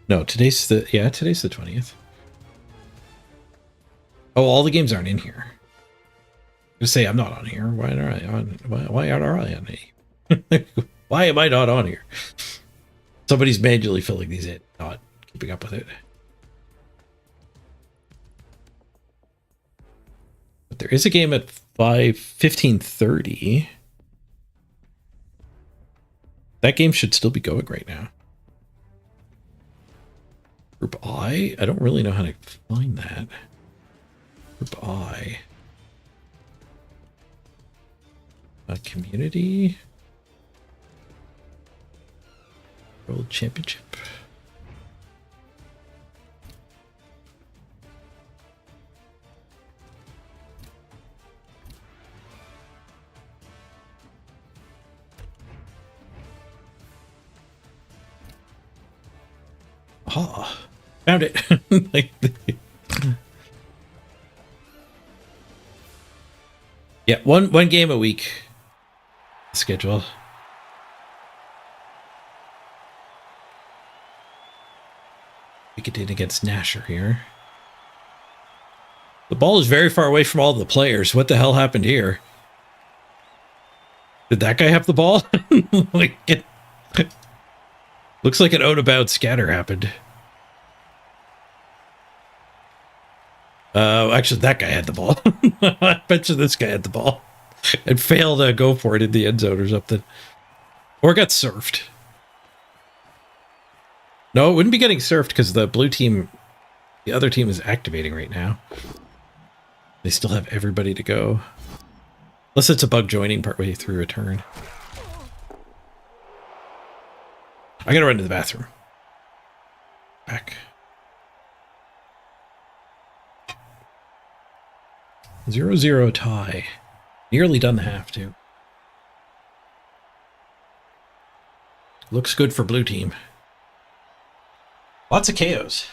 No, today's the 20th. Oh, all the games aren't in here. Just say I'm not on here. Why aren't I on? Why aren't I on here? Why am I not on here? Somebody's manually filling these in, not keeping up with it. But there is a game at 15:30. That game should still be going right now. Group I? I don't really know how to find that. Group I. Community. World Championship. Ah, found it. Yeah, one game a week. Schedule. We get in against Nasher here. The ball is very far away from all the players. What the hell happened here? Did that guy have the ball? Looks like an out-of-bounds scatter happened. Actually, that guy had the ball. I bet you this guy had the ball and failed to go for it in the end zone or something. Or got surfed. No, it wouldn't be getting surfed because the blue team, the other team is activating right now. They still have everybody to go. Unless it's a bug joining partway through a turn. I gotta run to the bathroom. Back. 0-0 tie. Nearly done the half, too. Looks good for blue team. Lots of KOs.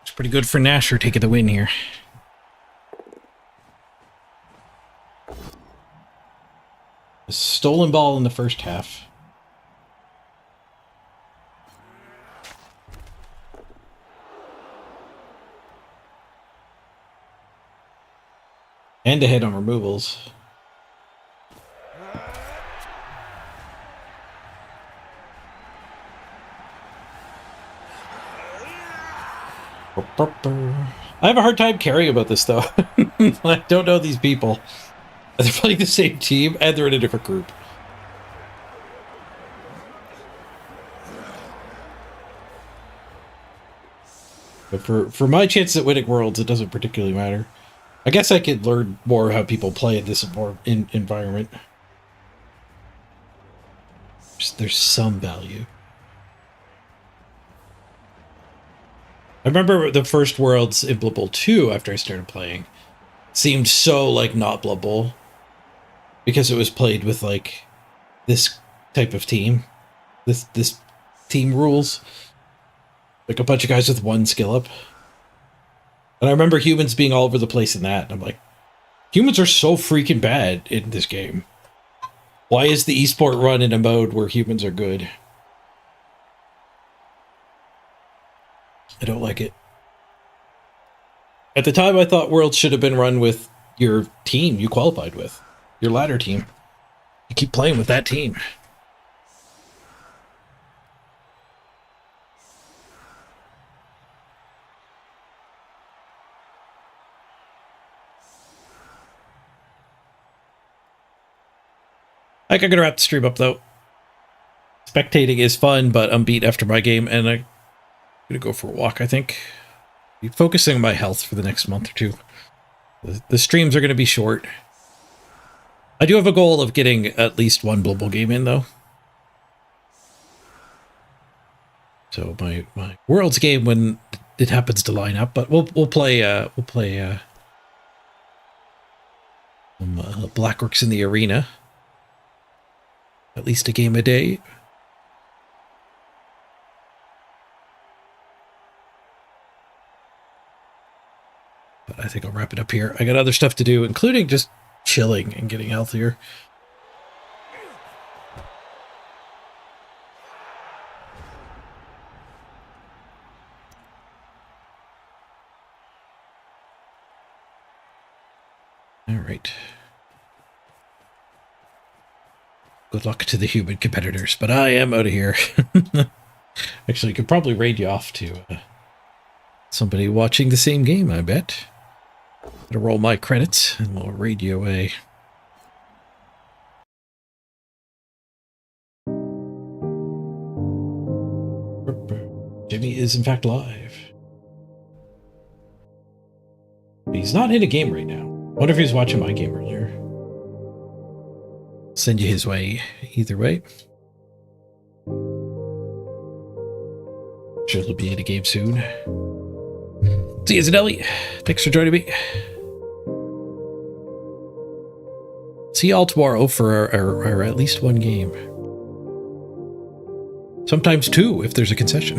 It's pretty good for Nasher taking the win here. A stolen ball in the first half. And a hit on removals. I have a hard time caring about this, though. I don't know these people. They're playing the same team, and they're in a different group. But for my chances at winning Worlds, it doesn't particularly matter. I guess I could learn more how people play in this environment. There's some value. I remember the first Worlds in Blood Bowl 2 after I started playing seemed so like not Blood Bowl because it was played with like this type of team, this team rules, like a bunch of guys with one skill up. And I remember humans being all over the place in that. And I'm like, humans are so freaking bad in this game. Why is the esport run in a mode where humans are good? I don't like it. At the time, I thought Worlds should have been run with your team you qualified with. Your ladder team. You keep playing with that team. I think I'm gonna wrap the stream up, though. Spectating is fun, but I'm beat after my game, and I'm gonna go for a walk, I think. Be focusing on my health for the next month or two. The streams are gonna be short. I do have a goal of getting at least one Blood Bowl game in, though. So my Worlds game when it happens to line up, but we'll play some Black Orcs in the arena. At least a game a day. But I think I'll wrap it up here. I got other stuff to do, including just chilling and getting healthier. All right. Good luck to the human competitors, but I am out of here. Actually, I could probably raid you off to somebody watching the same game, I bet. Gonna roll my credits, and we'll raid you away. Jimmy is, in fact, live. But he's not in a game right now. I wonder if he was watching my game earlier. Send you his way, either way. Sure he'll be in a game soon. See you, Zanelli. Thanks for joining me. See you all tomorrow for our at least one game. Sometimes two, if there's a concession.